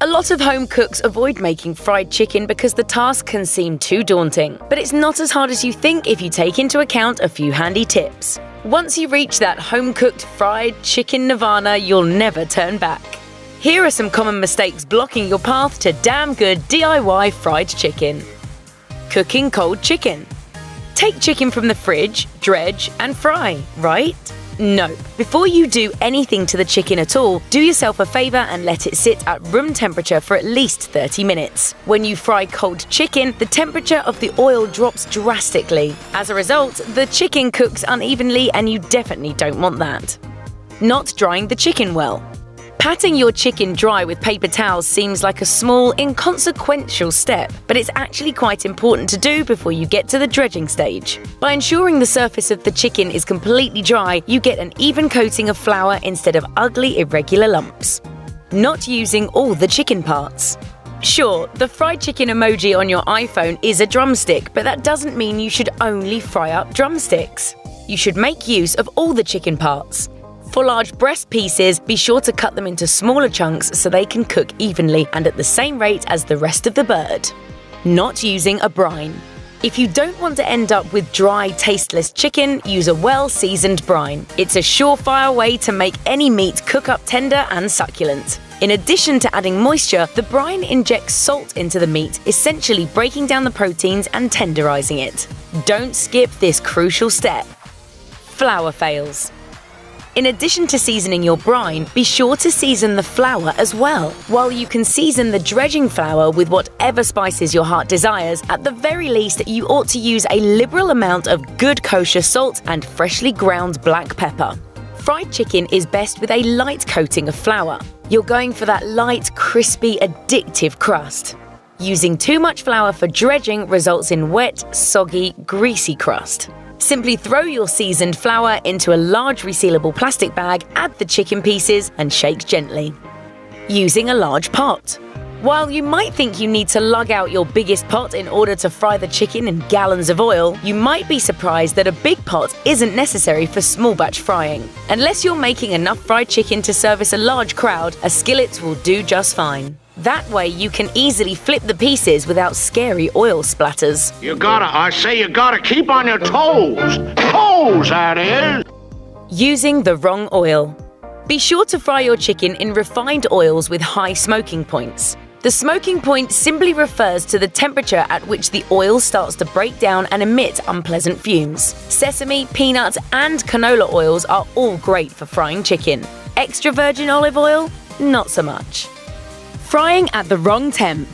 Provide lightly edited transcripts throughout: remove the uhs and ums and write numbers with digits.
A lot of home cooks avoid making fried chicken because the task can seem too daunting. But it's not as hard as you think if you take into account a few handy tips. Once you reach that home-cooked fried chicken nirvana, you'll never turn back. Here are some common mistakes blocking your path to damn good DIY fried chicken. Cooking cold chicken. Take chicken from the fridge, dredge, and fry, right? No. Before you do anything to the chicken at all, do yourself a favor and let it sit at room temperature for at least 30 minutes. When you fry cold chicken, the temperature of the oil drops drastically. As a result, the chicken cooks unevenly and you definitely don't want that. Not drying the chicken well. Patting your chicken dry with paper towels seems like a small, inconsequential step, but it's actually quite important to do before you get to the dredging stage. By ensuring the surface of the chicken is completely dry, you get an even coating of flour instead of ugly, irregular lumps. Not using all the chicken parts. Sure, the fried chicken emoji on your iPhone is a drumstick, but that doesn't mean you should only fry up drumsticks. You should make use of all the chicken parts. For large breast pieces, be sure to cut them into smaller chunks so they can cook evenly and at the same rate as the rest of the bird. Not using a brine. If you don't want to end up with dry, tasteless chicken, use a well-seasoned brine. It's a surefire way to make any meat cook up tender and succulent. In addition to adding moisture, the brine injects salt into the meat, essentially breaking down the proteins and tenderizing it. Don't skip this crucial step. Flour fails. In addition to seasoning your brine, be sure to season the flour as well. While you can season the dredging flour with whatever spices your heart desires, at the very least, you ought to use a liberal amount of good kosher salt and freshly ground black pepper. Fried chicken is best with a light coating of flour. You're going for that light, crispy, addictive crust. Using too much flour for dredging results in wet, soggy, greasy crust. Simply throw your seasoned flour into a large resealable plastic bag, add the chicken pieces, and shake gently. Using a large pot. While you might think you need to lug out your biggest pot in order to fry the chicken in gallons of oil, you might be surprised that a big pot isn't necessary for small batch frying. Unless you're making enough fried chicken to service a large crowd, a skillet will do just fine. That way you can easily flip the pieces without scary oil splatters. You gotta keep on your toes. Toes, that is. Using the wrong oil. Be sure to fry your chicken in refined oils with high smoking points. The smoking point simply refers to the temperature at which the oil starts to break down and emit unpleasant fumes. Sesame, peanut, and canola oils are all great for frying chicken. Extra virgin olive oil? Not so much. Frying at the wrong temp.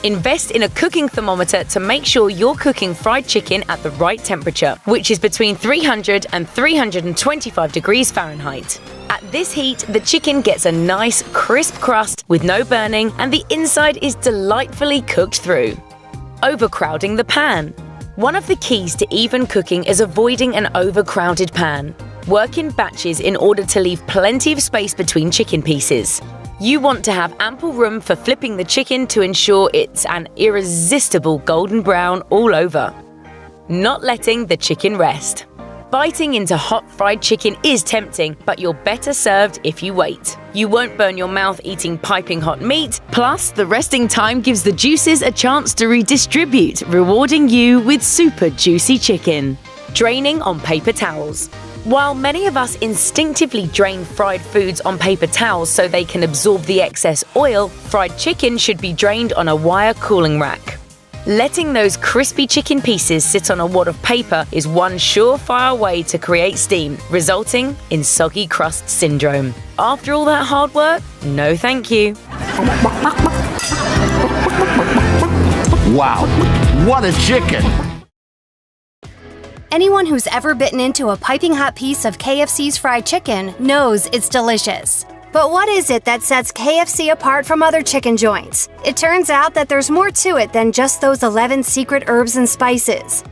Invest in a cooking thermometer to make sure you're cooking fried chicken at the right temperature, which is between 300 and 325 degrees Fahrenheit. At this heat, the chicken gets a nice, crisp crust with no burning, and the inside is delightfully cooked through. Overcrowding the pan. One of the keys to even cooking is avoiding an overcrowded pan. Work in batches in order to leave plenty of space between chicken pieces. You want to have ample room for flipping the chicken to ensure it's an irresistible golden brown all over. Not letting the chicken rest. Biting into hot fried chicken is tempting, but you're better served if you wait. You won't burn your mouth eating piping hot meat, plus the resting time gives the juices a chance to redistribute, rewarding you with super juicy chicken. Draining on paper towels. While many of us instinctively drain fried foods on paper towels so they can absorb the excess oil, fried chicken should be drained on a wire cooling rack. Letting those crispy chicken pieces sit on a wad of paper is one surefire way to create steam, resulting in soggy crust syndrome. After all that hard work, no thank you. Wow, what a chicken! Anyone who's ever bitten into a piping hot piece of KFC's fried chicken knows it's delicious. But what is it that sets KFC apart from other chicken joints? It turns out that there's more to it than just those 11 secret herbs and spices.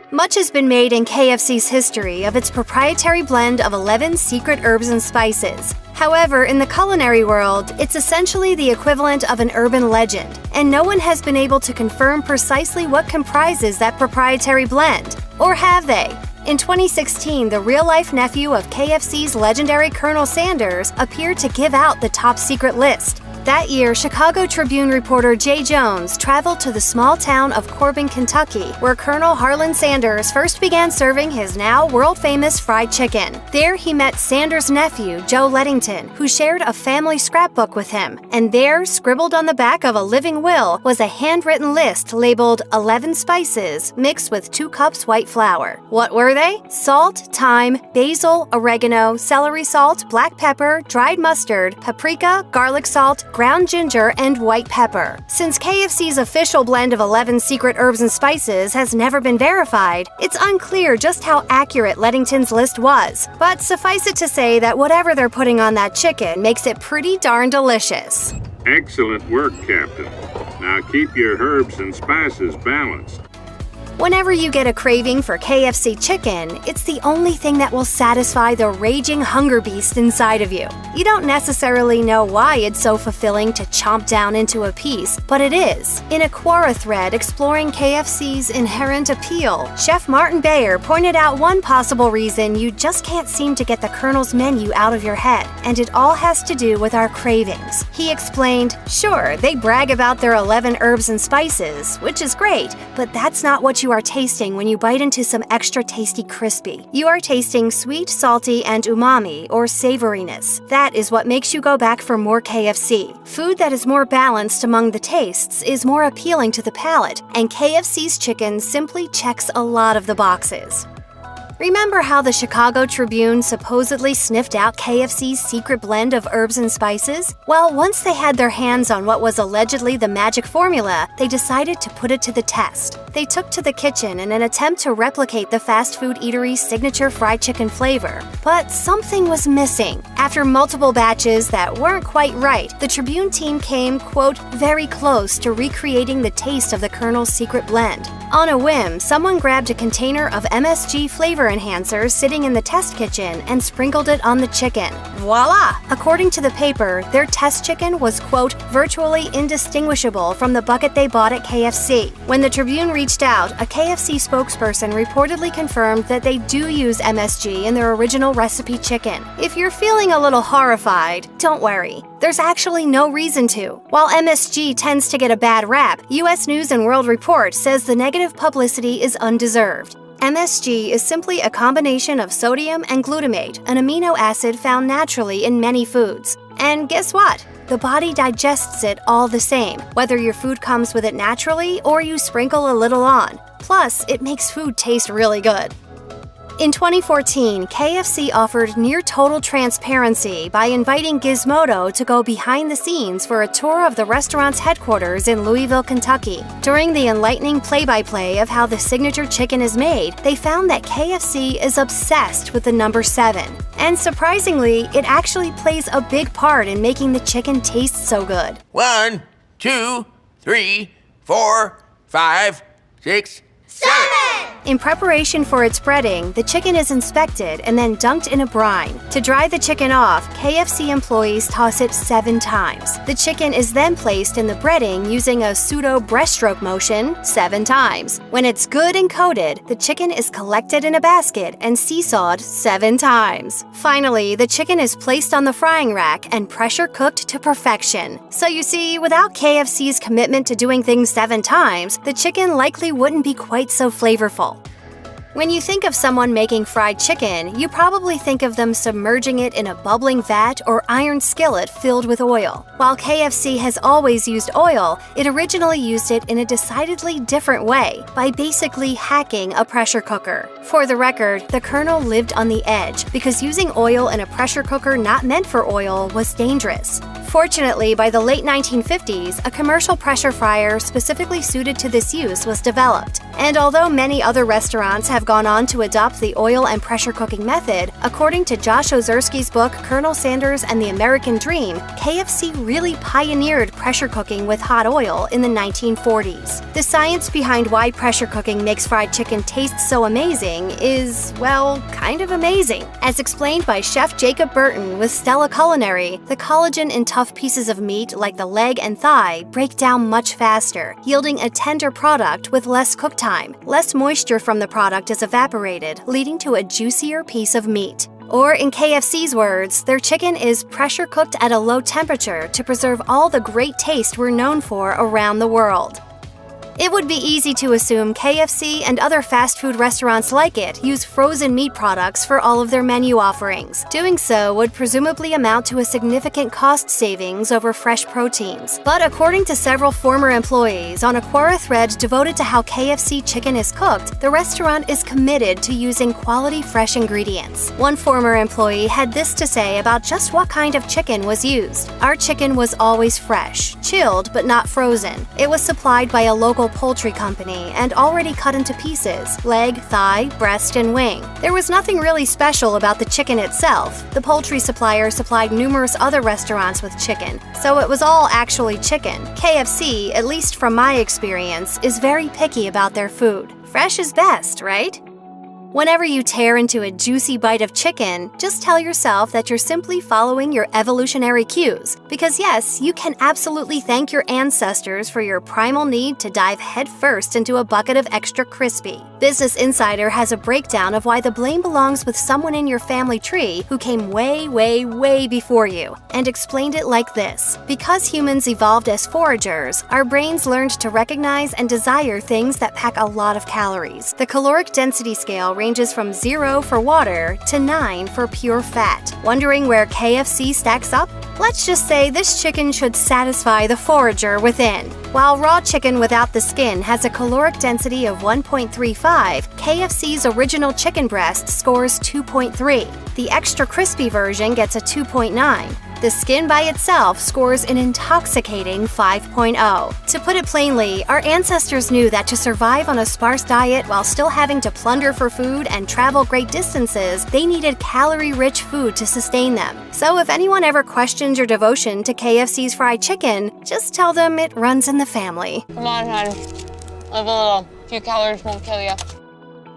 Much has been made in KFC's history of its proprietary blend of 11 secret herbs and spices. However, in the culinary world, it's essentially the equivalent of an urban legend, and no one has been able to confirm precisely what comprises that proprietary blend. Or have they? In 2016, the real-life nephew of KFC's legendary Colonel Sanders appeared to give out the top secret list. That year, Chicago Tribune reporter Jay Jones traveled to the small town of Corbin, Kentucky, where Colonel Harlan Sanders first began serving his now world-famous fried chicken. There, he met Sanders' nephew, Joe Lettington, who shared a family scrapbook with him. And there, scribbled on the back of a living will, was a handwritten list labeled 11 spices mixed with 2 cups white flour. What were they? Salt, thyme, basil, oregano, celery salt, black pepper, dried mustard, paprika, garlic salt, ground ginger, and white pepper. Since KFC's official blend of 11 secret herbs and spices has never been verified, it's unclear just how accurate Lettington's list was. But suffice it to say that whatever they're putting on that chicken makes it pretty darn delicious. Excellent work, Captain. Now keep your herbs and spices balanced. Whenever you get a craving for KFC chicken, it's the only thing that will satisfy the raging hunger beast inside of you. You don't necessarily know why it's so fulfilling to chomp down into a piece, but it is. In a Quora thread exploring KFC's inherent appeal, Chef Martin Bayer pointed out one possible reason you just can't seem to get the Colonel's menu out of your head, and it all has to do with our cravings. He explained, sure, they brag about their 11 herbs and spices, which is great, but that's not what you are tasting when you bite into some extra tasty crispy. You are tasting sweet, salty, and umami, or savoriness. That is what makes you go back for more KFC. Food that is more balanced among the tastes is more appealing to the palate, and KFC's chicken simply checks a lot of the boxes. Remember how the Chicago Tribune supposedly sniffed out KFC's secret blend of herbs and spices? Well, once they had their hands on what was allegedly the magic formula, they decided to put it to the test. They took to the kitchen in an attempt to replicate the fast food eatery's signature fried chicken flavor. But something was missing. After multiple batches that weren't quite right, the Tribune team came, quote, very close to recreating the taste of the Colonel's secret blend. On a whim, someone grabbed a container of MSG flavor enhancers sitting in the test kitchen and sprinkled it on the chicken. Voila! According to the paper, their test chicken was, quote, virtually indistinguishable from the bucket they bought at KFC. When the Tribune reached out, a KFC spokesperson reportedly confirmed that they do use MSG in their original recipe chicken. If you're feeling a little horrified, don't worry. There's actually no reason to. While MSG tends to get a bad rap, U.S. News and World Report says the negative publicity is undeserved. MSG is simply a combination of sodium and glutamate, an amino acid found naturally in many foods. And guess what? The body digests it all the same, whether your food comes with it naturally or you sprinkle a little on. Plus, it makes food taste really good. In 2014, KFC offered near-total transparency by inviting Gizmodo to go behind the scenes for a tour of the restaurant's headquarters in Louisville, Kentucky. During the enlightening play-by-play of how the signature chicken is made, they found that KFC is obsessed with the number 7. And surprisingly, it actually plays a big part in making the chicken taste so good. 1, 2, 3, 4, 5, 6, 7! In preparation for its breading, the chicken is inspected and then dunked in a brine. To dry the chicken off, KFC employees toss it 7 times. The chicken is then placed in the breading using a pseudo breaststroke motion 7 times. When it's good and coated, the chicken is collected in a basket and seesawed 7 times. Finally, the chicken is placed on the frying rack and pressure cooked to perfection. So you see, without KFC's commitment to doing things 7 times, the chicken likely wouldn't be quite so flavorful. When you think of someone making fried chicken, you probably think of them submerging it in a bubbling vat or iron skillet filled with oil. While KFC has always used oil, it originally used it in a decidedly different way, by basically hacking a pressure cooker. For the record, the Colonel lived on the edge because using oil in a pressure cooker not meant for oil was dangerous. Fortunately, by the late 1950s, a commercial pressure fryer specifically suited to this use was developed. And although many other restaurants have gone on to adopt the oil and pressure cooking method, according to Josh Ozerski's book Colonel Sanders and the American Dream, KFC really pioneered pressure cooking with hot oil in the 1940s. The science behind why pressure cooking makes fried chicken taste so amazing is, well, kind of amazing. As explained by Chef Jacob Burton with Stella Culinary, the collagen in tough pieces of meat like the leg and thigh break down much faster, yielding a tender product with less cook time. Less moisture from the product is evaporated, leading to a juicier piece of meat. Or in KFC's words, their chicken is pressure cooked at a low temperature to preserve all the great taste we're known for around the world. It would be easy to assume KFC and other fast food restaurants like it use frozen meat products for all of their menu offerings. Doing so would presumably amount to a significant cost savings over fresh proteins. But according to several former employees on a Quora thread devoted to how KFC chicken is cooked, the restaurant is committed to using quality fresh ingredients. One former employee had this to say about just what kind of chicken was used. "Our chicken was always fresh, chilled but not frozen. It was supplied by a local poultry company and already cut into pieces: leg, thigh, breast, and wing. There was nothing really special about the chicken itself. The poultry supplier supplied numerous other restaurants with chicken, so it was all actually chicken. KFC, at least from my experience, is very picky about their food. Fresh is best, right?" Whenever you tear into a juicy bite of chicken, just tell yourself that you're simply following your evolutionary cues. Because yes, you can absolutely thank your ancestors for your primal need to dive headfirst into a bucket of extra crispy. Business Insider has a breakdown of why the blame belongs with someone in your family tree who came way, way, way before you, and explained it like this. Because humans evolved as foragers, our brains learned to recognize and desire things that pack a lot of calories. The caloric density scale ranges from 0 for water to 9 for pure fat. Wondering where KFC stacks up? Let's just say this chicken should satisfy the forager within. While raw chicken without the skin has a caloric density of 1.35, KFC's original chicken breast scores 2.3. The extra crispy version gets a 2.9. The skin by itself scores an intoxicating 5.0. To put it plainly, our ancestors knew that to survive on a sparse diet while still having to plunder for food and travel great distances, they needed calorie-rich food to sustain them. So if anyone ever questions your devotion to KFC's fried chicken, just tell them it runs in the family. Come on, hon. Live a little. A few calories won't kill you.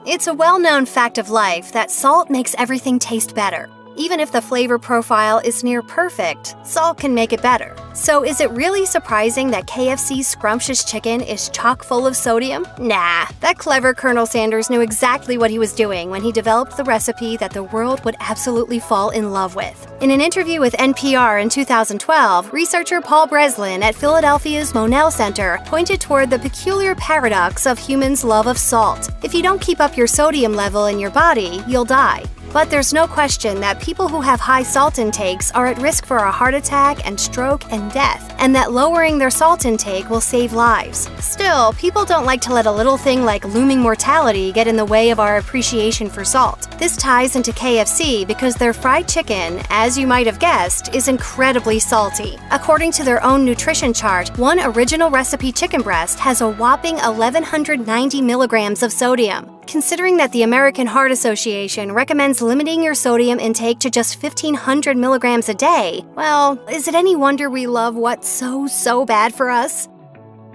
It's a well-known fact of life that salt makes everything taste better. Even if the flavor profile is near perfect, salt can make it better. So is it really surprising that KFC's scrumptious chicken is chock full of sodium? Nah, that clever Colonel Sanders knew exactly what he was doing when he developed the recipe that the world would absolutely fall in love with. In an interview with NPR in 2012, researcher Paul Breslin at Philadelphia's Monell Center pointed toward the peculiar paradox of humans' love of salt. If you don't keep up your sodium level in your body, you'll die. But there's no question that people who have high salt intakes are at risk for a heart attack and stroke and death, and that lowering their salt intake will save lives. Still, people don't like to let a little thing like looming mortality get in the way of our appreciation for salt. This ties into KFC because their fried chicken, as you might have guessed, is incredibly salty. According to their own nutrition chart, one original recipe chicken breast has a whopping 1,190 milligrams of sodium. Considering that the American Heart Association recommends limiting your sodium intake to just 1,500 milligrams a day, well, is it any wonder we love what's so bad for us?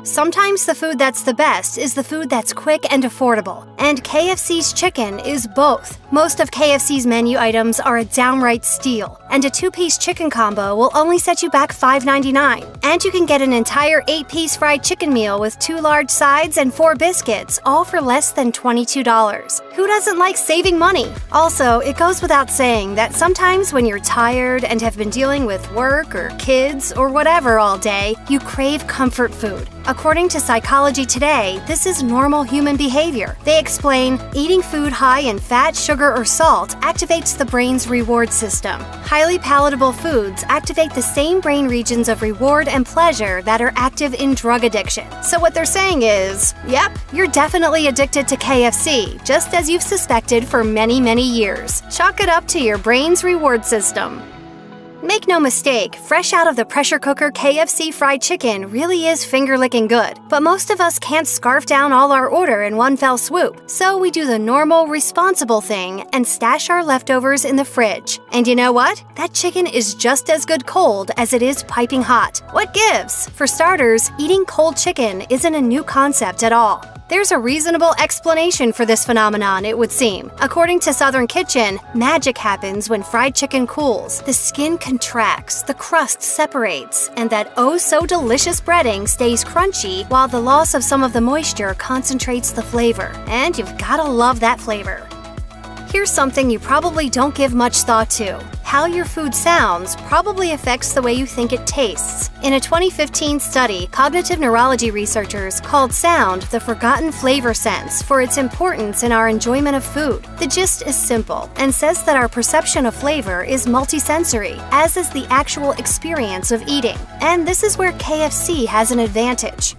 Sometimes the food that's the best is the food that's quick and affordable, and KFC's chicken is both. Most of KFC's menu items are a downright steal, and a 2-piece chicken combo will only set you back $5.99. And you can get an entire 8-piece fried chicken meal with 2 large sides and 4 biscuits, all for less than $22. Who doesn't like saving money? Also, it goes without saying that sometimes when you're tired and have been dealing with work or kids or whatever all day, you crave comfort food. According to Psychology Today, this is normal human behavior. They explain, eating food high in fat, sugar, or salt activates the brain's reward system. Highly palatable foods activate the same brain regions of reward and pleasure that are active in drug addiction. So what they're saying is, yep, you're definitely addicted to KFC, just as you've suspected for many, many years. Chalk it up to your brain's reward system. Make no mistake, fresh out of the pressure cooker KFC fried chicken really is finger-licking good. But most of us can't scarf down all our order in one fell swoop. So we do the normal, responsible thing and stash our leftovers in the fridge. And you know what? That chicken is just as good cold as it is piping hot. What gives? For starters, eating cold chicken isn't a new concept at all. There's a reasonable explanation for this phenomenon, it would seem. According to Southern Kitchen, magic happens when fried chicken cools. The skin contracts, the crust separates, and that oh-so-delicious breading stays crunchy while the loss of some of the moisture concentrates the flavor. And you've gotta love that flavor. Here's something you probably don't give much thought to. How your food sounds probably affects the way you think it tastes. In a 2015 study, cognitive neurology researchers called sound the forgotten flavor sense for its importance in our enjoyment of food. The gist is simple and says that our perception of flavor is multisensory, as is the actual experience of eating. And this is where KFC has an advantage.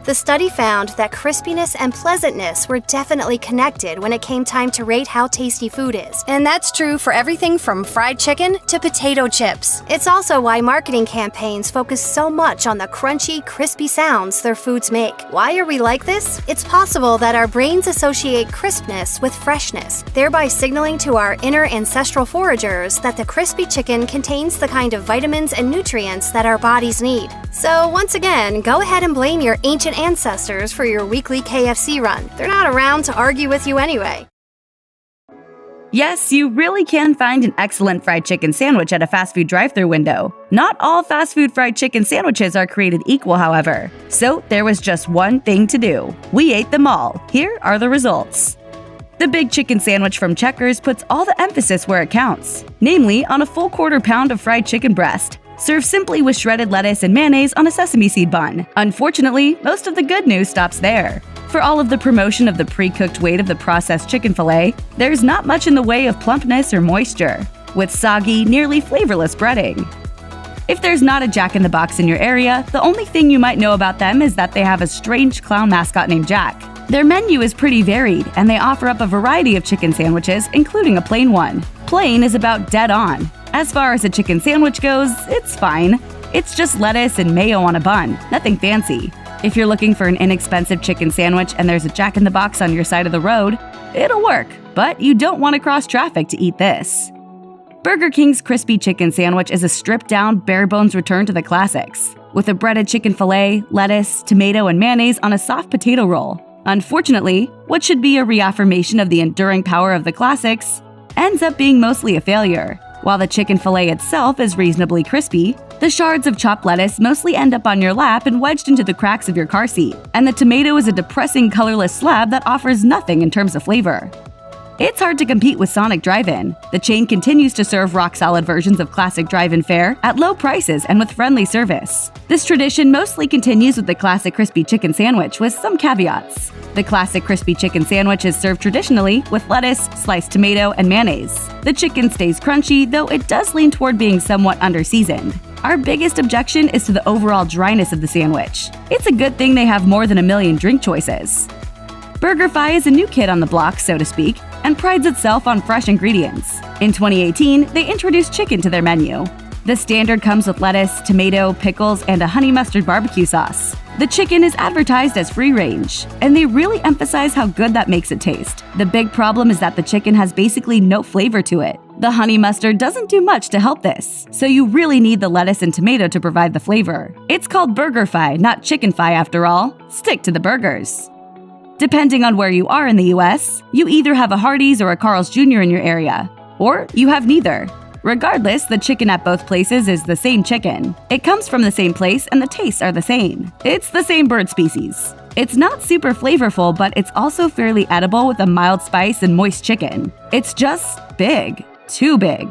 The study found that crispiness and pleasantness were definitely connected when it came time to rate how tasty food is. And that's true for everything from fried chicken to potato chips. It's also why marketing campaigns focus so much on the crunchy, crispy sounds their foods make. Why are we like this? It's possible that our brains associate crispness with freshness, thereby signaling to our inner ancestral foragers that the crispy chicken contains the kind of vitamins and nutrients that our bodies need. So once again, go ahead and blame your ancient ancestors for your weekly KFC run. They're not around to argue with you anyway. Yes, you really can find an excellent fried chicken sandwich at a fast food drive-thru window. Not all fast food fried chicken sandwiches are created equal, however. So there was just one thing to do. We ate them all. Here are the results. The Big Chicken Sandwich from Checkers puts all the emphasis where it counts, namely on a full quarter pound of fried chicken breast. Serve simply with shredded lettuce and mayonnaise on a sesame seed bun. Unfortunately, most of the good news stops there. For all of the promotion of the pre-cooked weight of the processed chicken fillet, there's not much in the way of plumpness or moisture, with soggy, nearly flavorless breading. If there's not a Jack in the Box in your area, the only thing you might know about them is that they have a strange clown mascot named Jack. Their menu is pretty varied, and they offer up a variety of chicken sandwiches, including a plain one. Plain is about dead on. As far as a chicken sandwich goes, it's fine. It's just lettuce and mayo on a bun, nothing fancy. If you're looking for an inexpensive chicken sandwich and there's a Jack in the Box on your side of the road, it'll work, but you don't want to cross traffic to eat this. Burger King's crispy chicken sandwich is a stripped-down, bare-bones return to the classics, with a breaded chicken fillet, lettuce, tomato, and mayonnaise on a soft potato roll. Unfortunately, what should be a reaffirmation of the enduring power of the classics ends up being mostly a failure. While the chicken fillet itself is reasonably crispy, the shards of chopped lettuce mostly end up on your lap and wedged into the cracks of your car seat, and the tomato is a depressing colorless slab that offers nothing in terms of flavor. It's hard to compete with Sonic Drive-In. The chain continues to serve rock-solid versions of classic drive-in fare at low prices and with friendly service. This tradition mostly continues with the classic crispy chicken sandwich with some caveats. The classic crispy chicken sandwich is served traditionally with lettuce, sliced tomato, and mayonnaise. The chicken stays crunchy, though it does lean toward being somewhat under-seasoned. Our biggest objection is to the overall dryness of the sandwich. It's a good thing they have more than a million drink choices. BurgerFi is a new kid on the block, so to speak, and prides itself on fresh ingredients. In 2018, they introduced chicken to their menu. The standard comes with lettuce, tomato, pickles, and a honey mustard barbecue sauce. The chicken is advertised as free-range, and they really emphasize how good that makes it taste. The big problem is that the chicken has basically no flavor to it. The honey mustard doesn't do much to help this, so you really need the lettuce and tomato to provide the flavor. It's called BurgerFi, not ChickenFi after all. Stick to the burgers. Depending on where you are in the US, you either have a Hardee's or a Carl's Jr. in your area, or you have neither. Regardless, the chicken at both places is the same chicken. It comes from the same place and the tastes are the same. It's the same bird species. It's not super flavorful, but it's also fairly edible with a mild spice and moist chicken. It's just big. Too big.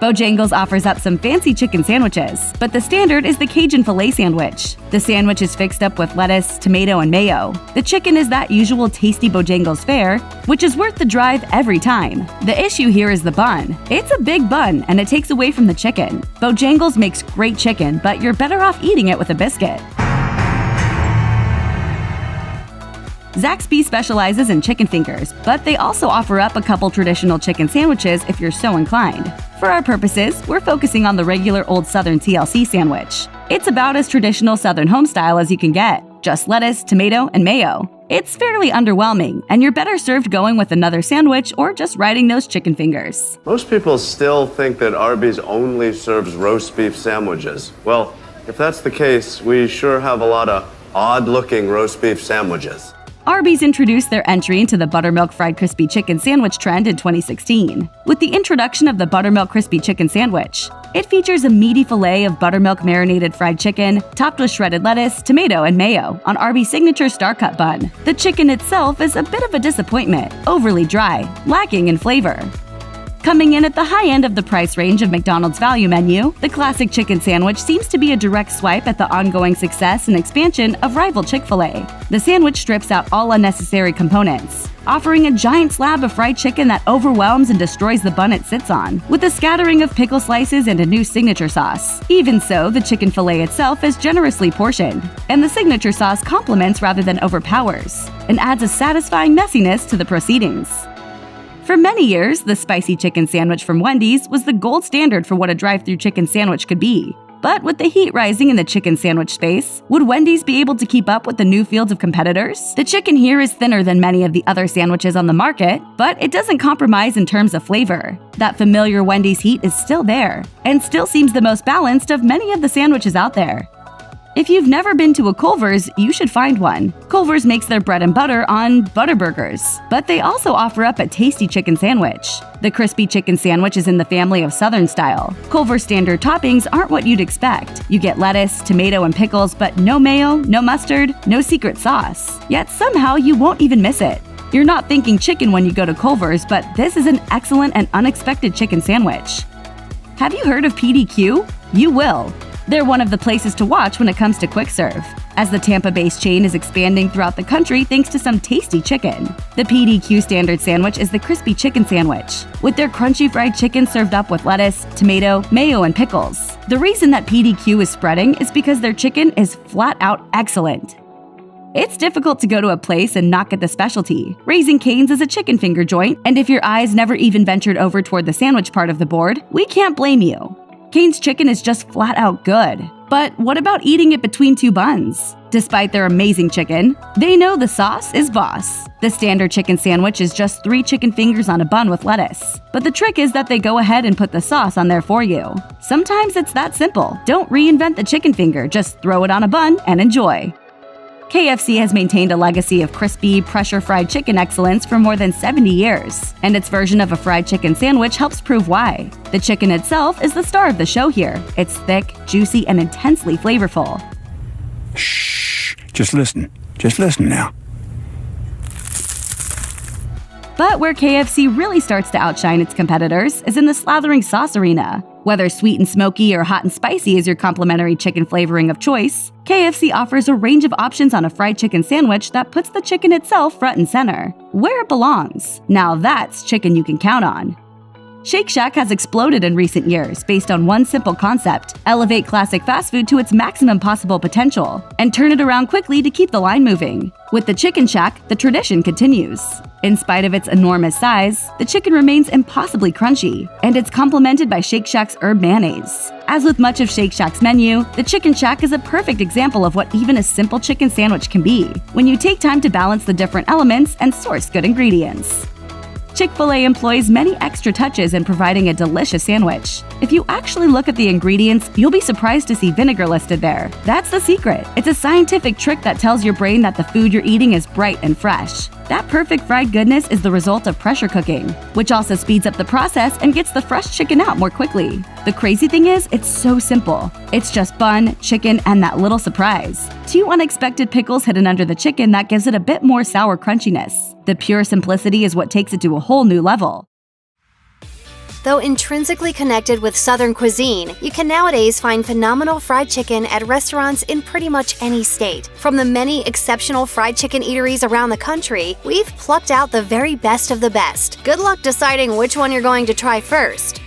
Bojangles offers up some fancy chicken sandwiches, but the standard is the Cajun filet sandwich. The sandwich is fixed up with lettuce, tomato, and mayo. The chicken is that usual tasty Bojangles fare, which is worth the drive every time. The issue here is the bun. It's a big bun, and it takes away from the chicken. Bojangles makes great chicken, but you're better off eating it with a biscuit. Zaxby's specializes in chicken fingers, but they also offer up a couple traditional chicken sandwiches if you're so inclined. For our purposes, we're focusing on the regular old Southern TLC sandwich. It's about as traditional Southern home-style as you can get, just lettuce, tomato, and mayo. It's fairly underwhelming, and you're better served going with another sandwich or just riding those chicken fingers. Most people still think that Arby's only serves roast beef sandwiches. Well, if that's the case, we sure have a lot of odd-looking roast beef sandwiches. Arby's introduced their entry into the buttermilk fried crispy chicken sandwich trend in 2016 with the introduction of the buttermilk crispy chicken sandwich. It features a meaty fillet of buttermilk marinated fried chicken, topped with shredded lettuce, tomato, and mayo on Arby's signature star-cut bun. The chicken itself is a bit of a disappointment, overly dry, lacking in flavor. Coming in at the high end of the price range of McDonald's value menu, the classic chicken sandwich seems to be a direct swipe at the ongoing success and expansion of rival Chick-fil-A. The sandwich strips out all unnecessary components, offering a giant slab of fried chicken that overwhelms and destroys the bun it sits on, with a scattering of pickle slices and a new signature sauce. Even so, the chicken fillet itself is generously portioned, and the signature sauce complements rather than overpowers, and adds a satisfying messiness to the proceedings. For many years, the spicy chicken sandwich from Wendy's was the gold standard for what a drive-thru chicken sandwich could be. But with the heat rising in the chicken sandwich space, would Wendy's be able to keep up with the new fields of competitors? The chicken here is thinner than many of the other sandwiches on the market, but it doesn't compromise in terms of flavor. That familiar Wendy's heat is still there, and still seems the most balanced of many of the sandwiches out there. If you've never been to a Culver's, you should find one. Culver's makes their bread and butter on Butterburgers, but they also offer up a tasty chicken sandwich. The crispy chicken sandwich is in the family of Southern style. Culver's standard toppings aren't what you'd expect. You get lettuce, tomato, and pickles, but no mayo, no mustard, no secret sauce. Yet somehow you won't even miss it. You're not thinking chicken when you go to Culver's, but this is an excellent and unexpected chicken sandwich. Have you heard of PDQ? You will. They're one of the places to watch when it comes to quick serve, as the Tampa-based chain is expanding throughout the country thanks to some tasty chicken. The PDQ standard sandwich is the crispy chicken sandwich, with their crunchy fried chicken served up with lettuce, tomato, mayo, and pickles. The reason that PDQ is spreading is because their chicken is flat out excellent. It's difficult to go to a place and not get the specialty. Raising Cane's is a chicken finger joint, and if your eyes never even ventured over toward the sandwich part of the board, we can't blame you. Cane's chicken is just flat out good. But what about eating it between two buns? Despite their amazing chicken, they know the sauce is boss. The standard chicken sandwich is just 3 chicken fingers on a bun with lettuce. But the trick is that they go ahead and put the sauce on there for you. Sometimes it's that simple. Don't reinvent the chicken finger, just throw it on a bun and enjoy. KFC has maintained a legacy of crispy, pressure-fried chicken excellence for more than 70 years, and its version of a fried chicken sandwich helps prove why. The chicken itself is the star of the show here. It's thick, juicy, and intensely flavorful. Shh, just listen now. But where KFC really starts to outshine its competitors is in the slathering sauce arena. Whether sweet and smoky or hot and spicy is your complimentary chicken flavoring of choice, KFC offers a range of options on a fried chicken sandwich that puts the chicken itself front and center, where it belongs. Now that's chicken you can count on. Shake Shack has exploded in recent years based on one simple concept: elevate classic fast food to its maximum possible potential, and turn it around quickly to keep the line moving. With the Chicken Shack, the tradition continues. In spite of its enormous size, the chicken remains impossibly crunchy, and it's complemented by Shake Shack's herb mayonnaise. As with much of Shake Shack's menu, the Chicken Shack is a perfect example of what even a simple chicken sandwich can be, when you take time to balance the different elements and source good ingredients. Chick-fil-A employs many extra touches in providing a delicious sandwich. If you actually look at the ingredients, you'll be surprised to see vinegar listed there. That's the secret. It's a scientific trick that tells your brain that the food you're eating is bright and fresh. That perfect fried goodness is the result of pressure cooking, which also speeds up the process and gets the fresh chicken out more quickly. The crazy thing is, it's so simple. It's just bun, chicken, and that little surprise. 2 unexpected pickles hidden under the chicken that gives it a bit more sour crunchiness. The pure simplicity is what takes it to a whole new level. Though intrinsically connected with Southern cuisine, you can nowadays find phenomenal fried chicken at restaurants in pretty much any state. From the many exceptional fried chicken eateries around the country, we've plucked out the very best of the best. Good luck deciding which one you're going to try first.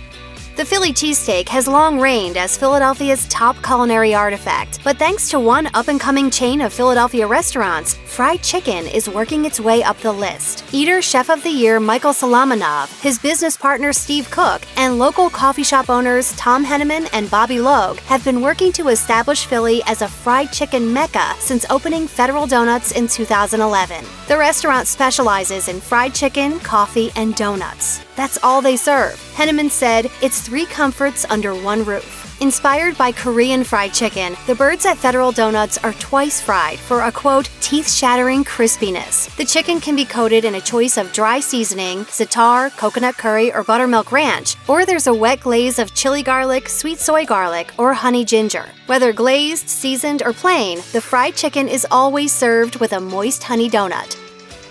The Philly cheesesteak has long reigned as Philadelphia's top culinary artifact, but thanks to one up-and-coming chain of Philadelphia restaurants, fried chicken is working its way up the list. Eater Chef of the Year Michael Solomonov, his business partner Steve Cook, and local coffee shop owners Tom Henneman and Bobby Logue have been working to establish Philly as a fried chicken mecca since opening Federal Donuts in 2011. The restaurant specializes in fried chicken, coffee, and donuts. That's all they serve. Henneman said, "It's 3 comforts under one roof." Inspired by Korean fried chicken, the birds at Federal Donuts are twice fried for a, quote, teeth-shattering crispiness. The chicken can be coated in a choice of dry seasoning, za'atar, coconut curry, or buttermilk ranch, or there's a wet glaze of chili garlic, sweet soy garlic, or honey ginger. Whether glazed, seasoned, or plain, the fried chicken is always served with a moist honey donut.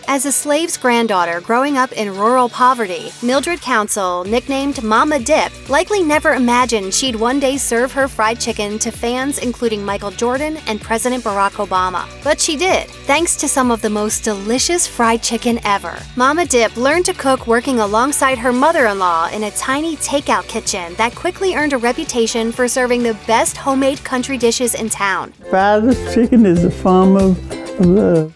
As a slave's granddaughter growing up in rural poverty, Mildred Council, nicknamed Mama Dip, likely never imagined she'd one day serve her fried chicken to fans including Michael Jordan and President Barack Obama. But she did, thanks to some of the most delicious fried chicken ever. Mama Dip learned to cook working alongside her mother-in-law in a tiny takeout kitchen that quickly earned a reputation for serving the best homemade country dishes in town. Fried chicken is a form of love.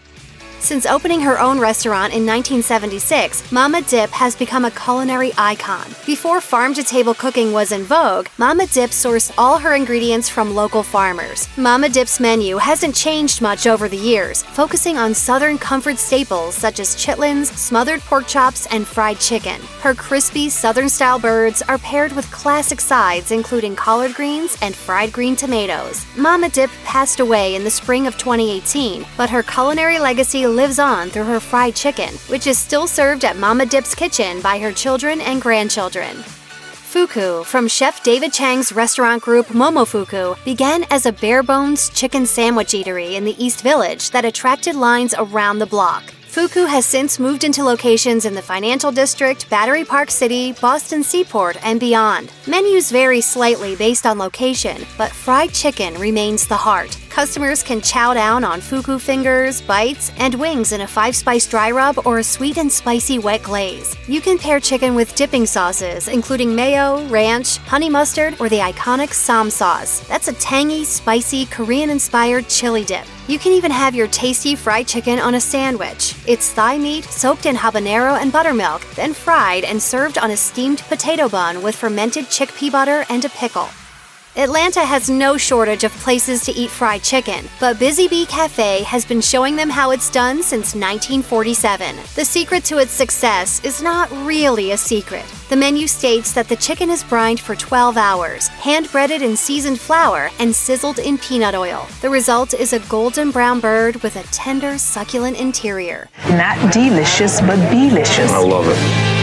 Since opening her own restaurant in 1976, Mama Dip has become a culinary icon. Before farm-to-table cooking was in vogue, Mama Dip sourced all her ingredients from local farmers. Mama Dip's menu hasn't changed much over the years, focusing on Southern comfort staples such as chitlins, smothered pork chops, and fried chicken. Her crispy Southern-style birds are paired with classic sides including collard greens and fried green tomatoes. Mama Dip passed away in the spring of 2018, but her culinary legacy lives on through her fried chicken, which is still served at Mama Dip's kitchen by her children and grandchildren. Fuku, from Chef David Chang's restaurant group Momofuku, began as a bare-bones chicken sandwich eatery in the East Village that attracted lines around the block. Fuku has since moved into locations in the Financial District, Battery Park City, Boston Seaport, and beyond. Menus vary slightly based on location, but fried chicken remains the heart. Customers can chow down on Fuku fingers, bites, and wings in a 5-spice dry rub or a sweet and spicy wet glaze. You can pair chicken with dipping sauces, including mayo, ranch, honey mustard, or the iconic Sam sauce. That's a tangy, spicy, Korean-inspired chili dip. You can even have your tasty fried chicken on a sandwich. It's thigh meat soaked in habanero and buttermilk, then fried and served on a steamed potato bun with fermented chickpea butter and a pickle. Atlanta has no shortage of places to eat fried chicken, but Busy Bee Cafe has been showing them how it's done since 1947. The secret to its success is not really a secret. The menu states that the chicken is brined for 12 hours, hand-breaded in seasoned flour, and sizzled in peanut oil. The result is a golden brown bird with a tender, succulent interior. Not delicious, but delicious. I love it.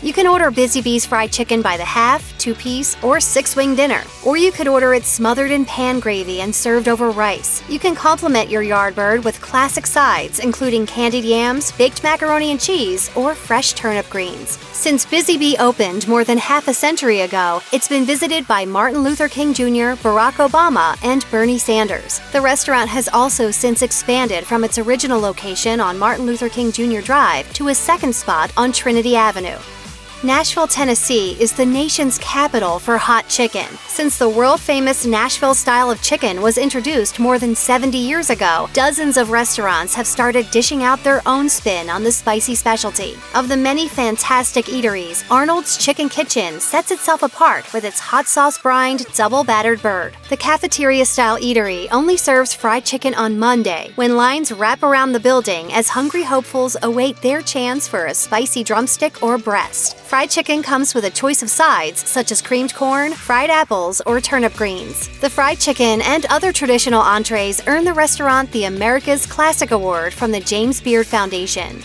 You can order Busy Bee's fried chicken by the half, 2-piece, or 6-wing dinner. Or you could order it smothered in pan gravy and served over rice. You can complement your Yardbird with classic sides, including candied yams, baked macaroni and cheese, or fresh turnip greens. Since Busy Bee opened more than half a century ago, it's been visited by Martin Luther King Jr., Barack Obama, and Bernie Sanders. The restaurant has also since expanded from its original location on Martin Luther King Jr. Drive to a second spot on Trinity Avenue. Nashville, Tennessee is the nation's capital for hot chicken. Since the world-famous Nashville style of chicken was introduced more than 70 years ago, dozens of restaurants have started dishing out their own spin on the spicy specialty. Of the many fantastic eateries, Arnold's Chicken Kitchen sets itself apart with its hot sauce-brined, double-battered bird. The cafeteria-style eatery only serves fried chicken on Monday, when lines wrap around the building as hungry hopefuls await their chance for a spicy drumstick or breast. Fried chicken comes with a choice of sides, such as creamed corn, fried apples, or turnip greens. The fried chicken and other traditional entrees earn the restaurant the America's Classic Award from the James Beard Foundation.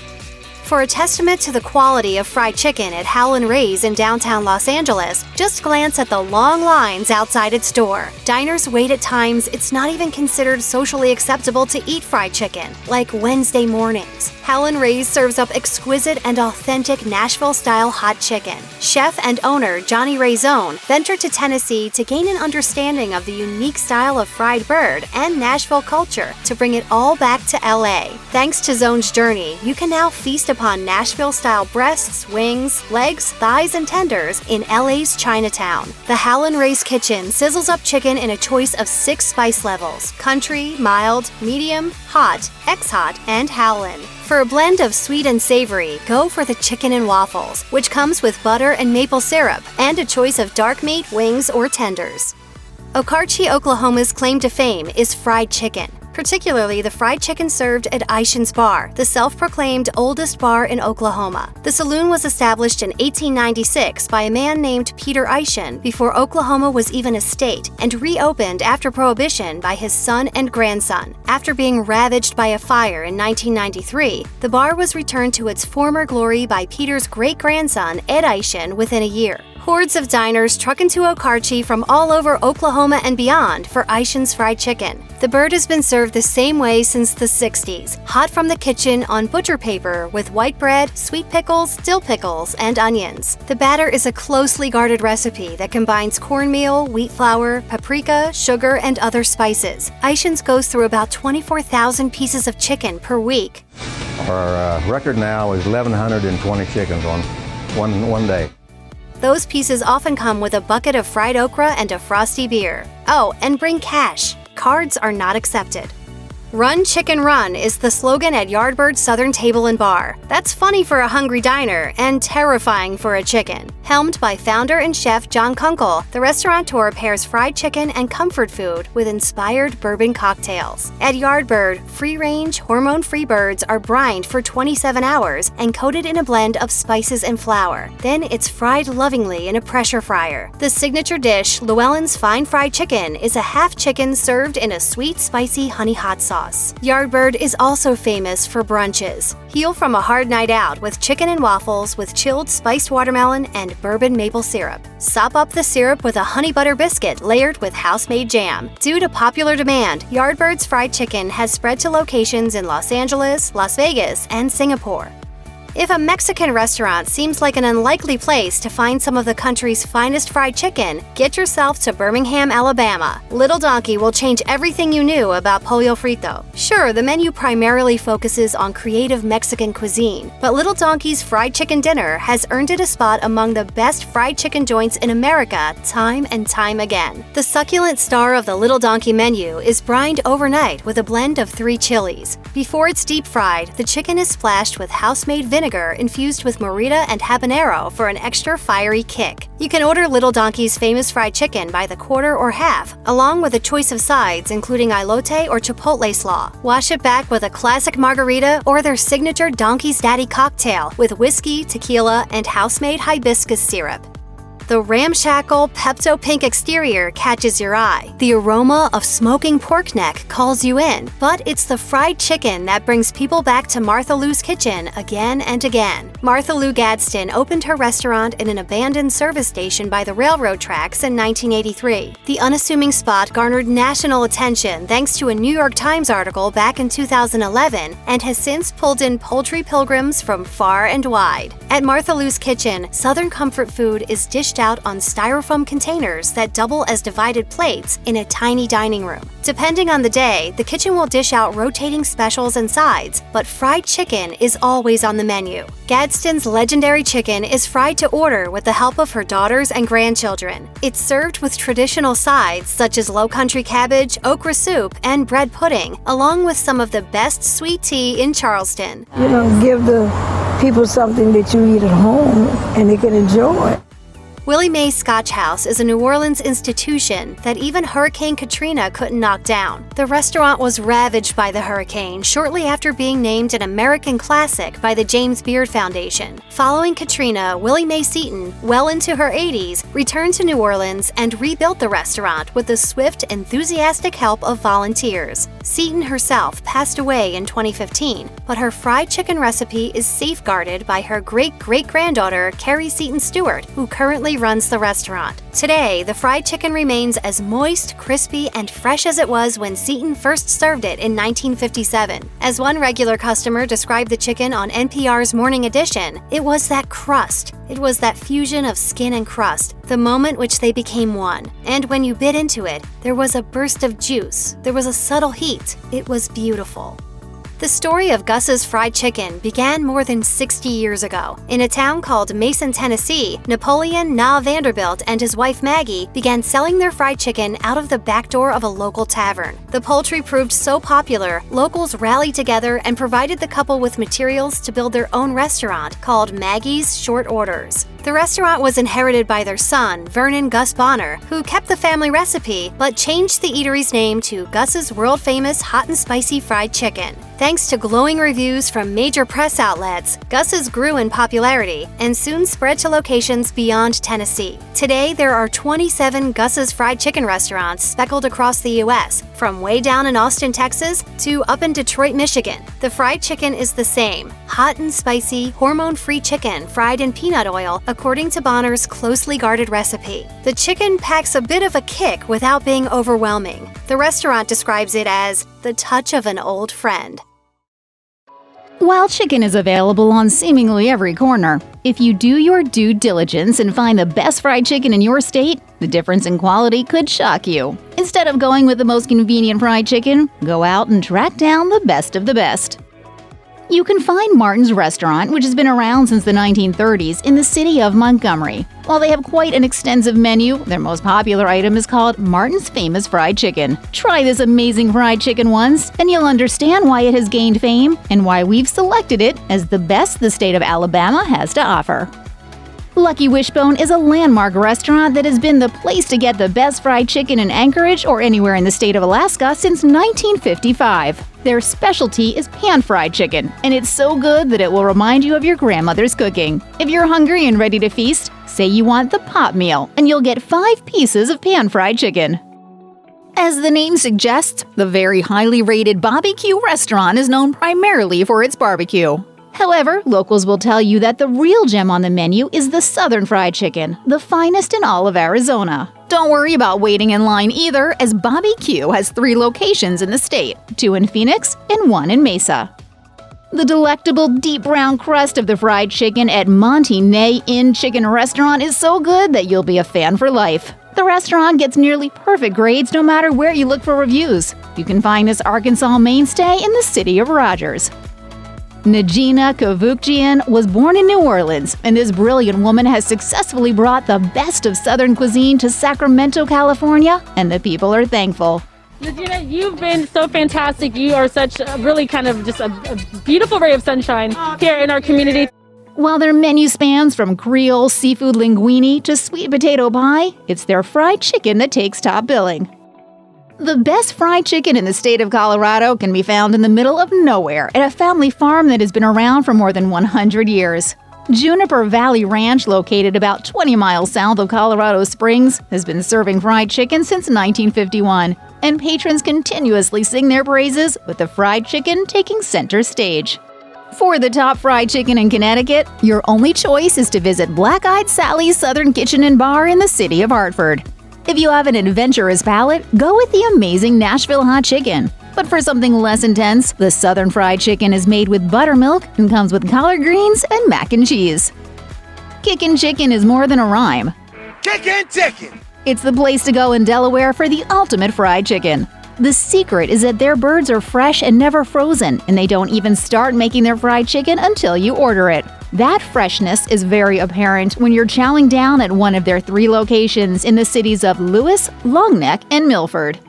For a testament to the quality of fried chicken at Howlin' Ray's in downtown Los Angeles, just glance at the long lines outside its door. Diners wait at times it's not even considered socially acceptable to eat fried chicken, like Wednesday mornings. Howlin' Ray's serves up exquisite and authentic Nashville-style hot chicken. Chef and owner Johnny Ray Zone ventured to Tennessee to gain an understanding of the unique style of fried bird and Nashville culture to bring it all back to LA. Thanks to Zone's journey, you can now feast upon Nashville-style breasts, wings, legs, thighs, and tenders in LA's Chinatown. The Howlin' Ray's Kitchen sizzles up chicken in a choice of 6 spice levels: country, mild, medium, hot, ex-hot, and Howlin'. For a blend of sweet and savory, go for the chicken and waffles, which comes with butter and maple syrup, and a choice of dark meat, wings, or tenders. Okarche, Oklahoma's claim to fame is fried chicken. particularly the fried chicken served at Aishin's Bar, the self-proclaimed oldest bar in Oklahoma. The saloon was established in 1896 by a man named Peter Aishin before Oklahoma was even a state, and reopened after Prohibition by his son and grandson. After being ravaged by a fire in 1993, the bar was returned to its former glory by Peter's great-grandson, Ed Aishin, within a year. Hordes of diners truck into Okarche from all over Oklahoma and beyond for Aishin's fried chicken. The bird has been served the same way since the 60s, hot from the kitchen on butcher paper with white bread, sweet pickles, dill pickles, and onions. The batter is a closely guarded recipe that combines cornmeal, wheat flour, paprika, sugar, and other spices. Aishin's goes through about 24,000 pieces of chicken per week. Our record now is 1,120 chickens on one day. Those pieces often come with a bucket of fried okra and a frosty beer. Oh, and bring cash. Cards are not accepted. Run, Chicken, Run is the slogan at Yardbird Southern Table and Bar. That's funny for a hungry diner and terrifying for a chicken. Helmed by founder and chef John Kunkel, the restaurateur pairs fried chicken and comfort food with inspired bourbon cocktails. At Yardbird, free-range, hormone-free birds are brined for 27 hours and coated in a blend of spices and flour. Then it's fried lovingly in a pressure fryer. The signature dish, Llewellyn's Fine Fried Chicken, is a half chicken served in a sweet, spicy honey hot sauce. Yardbird is also famous for brunches. Heal from a hard night out with chicken and waffles with chilled spiced watermelon and bourbon maple syrup. Sop up the syrup with a honey butter biscuit layered with house-made jam. Due to popular demand, Yardbird's fried chicken has spread to locations in Los Angeles, Las Vegas, and Singapore. If a Mexican restaurant seems like an unlikely place to find some of the country's finest fried chicken, get yourself to Birmingham, Alabama. Little Donkey will change everything you knew about pollo frito. Sure, the menu primarily focuses on creative Mexican cuisine, but Little Donkey's fried chicken dinner has earned it a spot among the best fried chicken joints in America time and time again. The succulent star of the Little Donkey menu is brined overnight with a blend of 3 chilies. Before it's deep fried, the chicken is splashed with house-made vinegar infused with morita and habanero for an extra fiery kick. You can order Little Donkey's famous fried chicken by the quarter or half, along with a choice of sides including elote or chipotle slaw. Wash it back with a classic margarita or their signature Donkey's Daddy cocktail with whiskey, tequila, and house-made hibiscus syrup. The ramshackle Pepto-Pink exterior catches your eye. The aroma of smoking pork neck calls you in, but it's the fried chicken that brings people back to Martha Lou's kitchen again and again. Martha Lou Gadsden opened her restaurant in an abandoned service station by the railroad tracks in 1983. The unassuming spot garnered national attention thanks to a New York Times article back in 2011 and has since pulled in poultry pilgrims from far and wide. At Martha Lou's kitchen, Southern comfort food is dished out on styrofoam containers that double as divided plates in a tiny dining room. Depending on the day, the kitchen will dish out rotating specials and sides, but fried chicken is always on the menu. Gadsden's legendary chicken is fried to order with the help of her daughters and grandchildren. It's served with traditional sides such as low country cabbage, okra soup, and bread pudding, along with some of the best sweet tea in Charleston. Give the people something that you eat at home and they can enjoy. Willie Mae's Scotch House is a New Orleans institution that even Hurricane Katrina couldn't knock down. The restaurant was ravaged by the hurricane shortly after being named an American Classic by the James Beard Foundation. Following Katrina, Willie Mae Seton, well into her 80s, returned to New Orleans and rebuilt the restaurant with the swift, enthusiastic help of volunteers. Seton herself passed away in 2015, but her fried chicken recipe is safeguarded by her great-great-granddaughter, Carrie Seton Stewart, who currently runs the restaurant. Today, the fried chicken remains as moist, crispy, and fresh as it was when Seton first served it in 1957. As one regular customer described the chicken on NPR's Morning Edition, it was that crust. It was that fusion of skin and crust, the moment which they became one. And when you bit into it, there was a burst of juice. There was a subtle heat. It was beautiful. The story of Gus's fried chicken began more than 60 years ago. In a town called Mason, Tennessee, Napoleon Na Vanderbilt and his wife Maggie began selling their fried chicken out of the back door of a local tavern. The poultry proved so popular, locals rallied together and provided the couple with materials to build their own restaurant called Maggie's Short Orders. The restaurant was inherited by their son, Vernon Gus Bonner, who kept the family recipe but changed the eatery's name to Gus's world-famous hot and spicy fried chicken. Thanks to glowing reviews from major press outlets, Gus's grew in popularity and soon spread to locations beyond Tennessee. Today, there are 27 Gus's fried chicken restaurants speckled across the U.S., from way down in Austin, Texas, to up in Detroit, Michigan. The fried chicken is the same: hot and spicy, hormone-free chicken fried in peanut oil, according to Bonner's closely guarded recipe. The chicken packs a bit of a kick without being overwhelming. The restaurant describes it as the touch of an old friend. While chicken is available on seemingly every corner, if you do your due diligence and find the best fried chicken in your state, the difference in quality could shock you. Instead of going with the most convenient fried chicken, go out and track down the best of the best. You can find Martin's Restaurant, which has been around since the 1930s, in the city of Montgomery. While they have quite an extensive menu, their most popular item is called Martin's Famous Fried Chicken. Try this amazing fried chicken once, and you'll understand why it has gained fame and why we've selected it as the best the state of Alabama has to offer. Lucky Wishbone is a landmark restaurant that has been the place to get the best fried chicken in Anchorage or anywhere in the state of Alaska since 1955. Their specialty is pan-fried chicken, and it's so good that it will remind you of your grandmother's cooking. If you're hungry and ready to feast, say you want the pop meal, and you'll get 5 pieces of pan-fried chicken. As the name suggests, the very highly rated Bobby Q restaurant is known primarily for its barbecue. However, locals will tell you that the real gem on the menu is the Southern Fried Chicken, the finest in all of Arizona. Don't worry about waiting in line either, as Bobby Q has 3 locations in the state, 2 in Phoenix and 1 in Mesa. The delectable deep brown crust of the fried chicken at Monty Nay Inn Chicken Restaurant is so good that you'll be a fan for life. The restaurant gets nearly perfect grades no matter where you look for reviews. You can find this Arkansas mainstay in the city of Rogers. Najina Kavukjian was born in New Orleans, and this brilliant woman has successfully brought the best of Southern cuisine to Sacramento, California, and the people are thankful. Najina, you've been so fantastic. You are such a really kind of just a beautiful ray of sunshine here in our community. While their menu spans from Creole seafood linguine to sweet potato pie, it's their fried chicken that takes top billing. The best fried chicken in the state of Colorado can be found in the middle of nowhere at a family farm that has been around for more than 100 years. Juniper Valley Ranch, located about 20 miles south of Colorado Springs, has been serving fried chicken since 1951, and patrons continuously sing their praises, with the fried chicken taking center stage. For the top fried chicken in Connecticut, your only choice is to visit Black-Eyed Sally's Southern Kitchen and Bar in the city of Hartford. If you have an adventurous palate, go with the amazing Nashville hot chicken. But for something less intense, the Southern Fried Chicken is made with buttermilk and comes with collard greens and mac and cheese. Kickin' Chicken is more than a rhyme. Kickin' Chicken! It's the place to go in Delaware for the ultimate fried chicken. The secret is that their birds are fresh and never frozen, and they don't even start making their fried chicken until you order it. That freshness is very apparent when you're chowing down at one of their 3 locations in the cities of Lewis, Longneck, and Milford.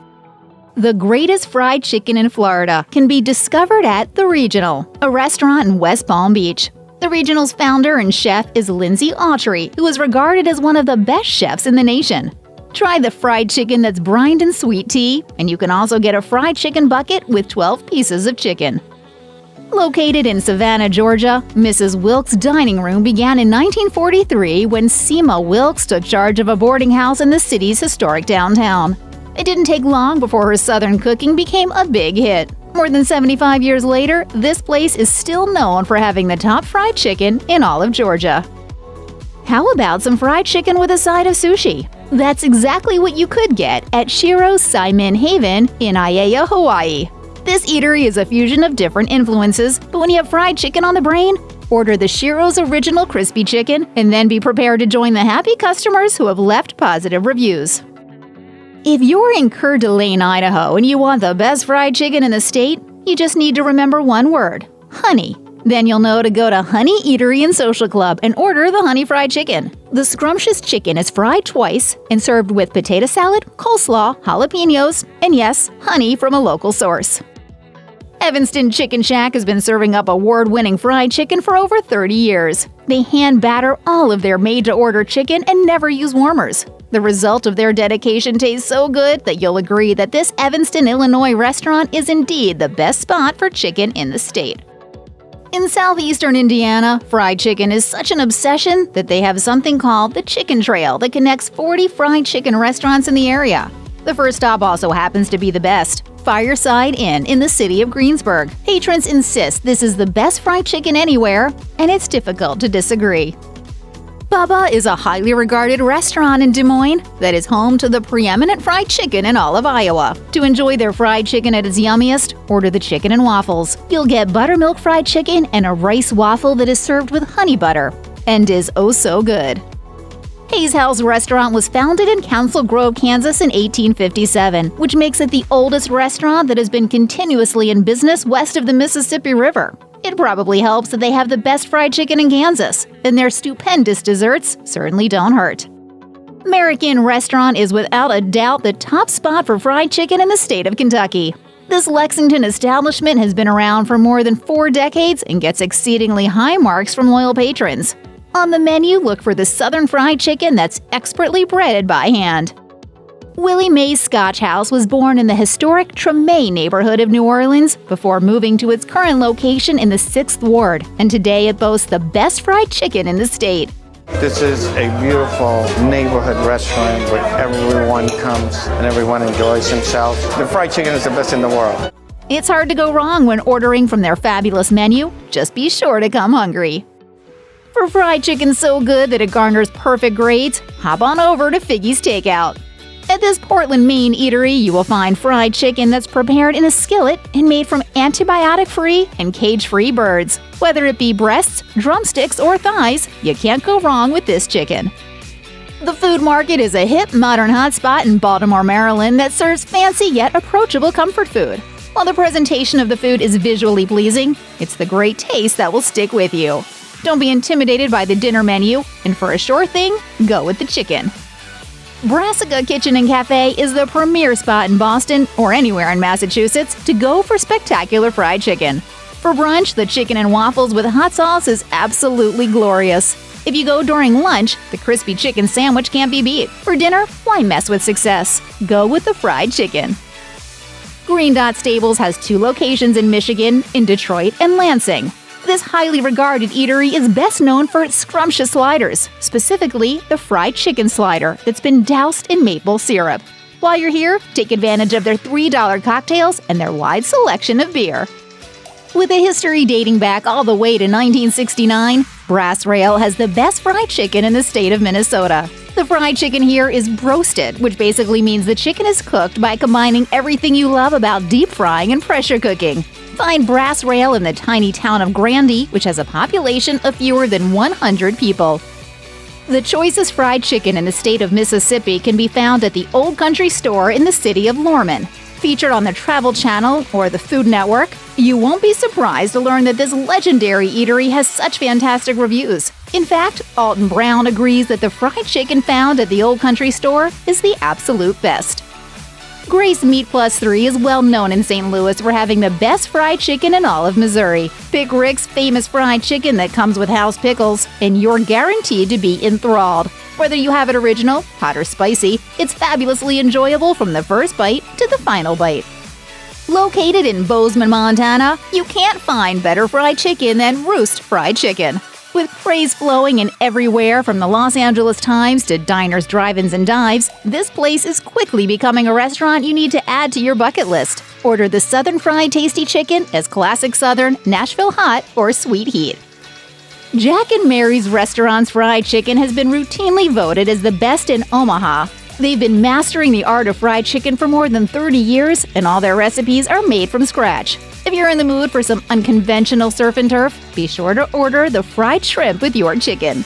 The greatest fried chicken in Florida can be discovered at The Regional, a restaurant in West Palm Beach. The Regional's founder and chef is Lindsay Autry, who is regarded as one of the best chefs in the nation. Try the fried chicken that's brined in sweet tea, and you can also get a fried chicken bucket with 12 pieces of chicken. Located in Savannah, Georgia, Mrs. Wilkes' dining room began in 1943 when Seema Wilkes took charge of a boarding house in the city's historic downtown. It didn't take long before her Southern cooking became a big hit. More than 75 years later, this place is still known for having the top fried chicken in all of Georgia. How about some fried chicken with a side of sushi? That's exactly what you could get at Shiro's Saimin Haven in Aiea, Hawaii. This eatery is a fusion of different influences, but when you have fried chicken on the brain, order the Shiro's Original Crispy Chicken and then be prepared to join the happy customers who have left positive reviews. If you're in Coeur d'Alene, Idaho, and you want the best fried chicken in the state, you just need to remember one word: honey. Then you'll know to go to Honey Eatery and Social Club and order the honey fried chicken. The scrumptious chicken is fried twice and served with potato salad, coleslaw, jalapenos, and yes, honey from a local source. Evanston Chicken Shack has been serving up award-winning fried chicken for over 30 years. They hand batter all of their made-to-order chicken and never use warmers. The result of their dedication tastes so good that you'll agree that this Evanston, Illinois restaurant is indeed the best spot for chicken in the state. In southeastern Indiana, fried chicken is such an obsession that they have something called the Chicken Trail that connects 40 fried chicken restaurants in the area. The first stop also happens to be the best, Fireside Inn in the city of Greensburg. Patrons insist this is the best fried chicken anywhere, and it's difficult to disagree. Bubba is a highly regarded restaurant in Des Moines that is home to the preeminent fried chicken in all of Iowa. To enjoy their fried chicken at its yummiest, order the chicken and waffles. You'll get buttermilk fried chicken and a rice waffle that is served with honey butter and is oh so good. Hayes Hell's restaurant was founded in Council Grove, Kansas in 1857, which makes it the oldest restaurant that has been continuously in business west of the Mississippi River. It probably helps that they have the best fried chicken in Kansas, and their stupendous desserts certainly don't hurt. American Restaurant is without a doubt the top spot for fried chicken in the state of Kentucky. This Lexington establishment has been around for more than 4 decades and gets exceedingly high marks from loyal patrons. On the menu, look for the Southern fried chicken that's expertly breaded by hand. Willie Mae's Scotch House was born in the historic Treme neighborhood of New Orleans before moving to its current location in the 6th Ward, and today it boasts the best fried chicken in the state. This is a beautiful neighborhood restaurant where everyone comes and everyone enjoys themselves. The fried chicken is the best in the world. It's hard to go wrong when ordering from their fabulous menu. Just be sure to come hungry. For fried chicken so good that it garners perfect grades, hop on over to Figgy's Takeout. At this Portland, Maine eatery, you will find fried chicken that's prepared in a skillet and made from antibiotic-free and cage-free birds. Whether it be breasts, drumsticks, or thighs, you can't go wrong with this chicken. The Food Market is a hip, modern hotspot in Baltimore, Maryland that serves fancy yet approachable comfort food. While the presentation of the food is visually pleasing, it's the great taste that will stick with you. Don't be intimidated by the dinner menu, and for a sure thing, go with the chicken. Brassica Kitchen and Cafe is the premier spot in Boston or anywhere in Massachusetts to go for spectacular fried chicken. For brunch, the chicken and waffles with hot sauce is absolutely glorious. If you go during lunch, the crispy chicken sandwich can't be beat. For dinner, why mess with success? Go with the fried chicken. Green Dot Stables has 2 locations in Michigan, in Detroit and Lansing. This highly regarded eatery is best known for its scrumptious sliders, specifically the fried chicken slider that's been doused in maple syrup. While you're here, take advantage of their $3 cocktails and their wide selection of beer. With a history dating back all the way to 1969, Brass Rail has the best fried chicken in the state of Minnesota. The fried chicken here is broasted, which basically means the chicken is cooked by combining everything you love about deep frying and pressure cooking. Find Brass Rail in the tiny town of Grandy, which has a population of fewer than 100 people. The choicest fried chicken in the state of Mississippi can be found at the Old Country Store in the city of Lorman. Featured on the Travel Channel or the Food Network, you won't be surprised to learn that this legendary eatery has such fantastic reviews. In fact, Alton Brown agrees that the fried chicken found at the Old Country Store is the absolute best. Grace Meat Plus 3 is well known in St. Louis for having the best fried chicken in all of Missouri. Pick Rick's famous fried chicken that comes with house pickles, and you're guaranteed to be enthralled. Whether you have it original, hot or spicy, it's fabulously enjoyable from the first bite to the final bite. Located in Bozeman, Montana, you can't find better fried chicken than Roost Fried Chicken. With praise flowing in everywhere from the Los Angeles Times to diners, drive-ins, and dives, this place is quickly becoming a restaurant you need to add to your bucket list. Order the Southern Fried Tasty Chicken as Classic Southern, Nashville Hot, or Sweet Heat. Jack and Mary's Restaurant's fried chicken has been routinely voted as the best in Omaha. They've been mastering the art of fried chicken for more than 30 years, and all their recipes are made from scratch. If you're in the mood for some unconventional surf and turf, be sure to order the fried shrimp with your chicken.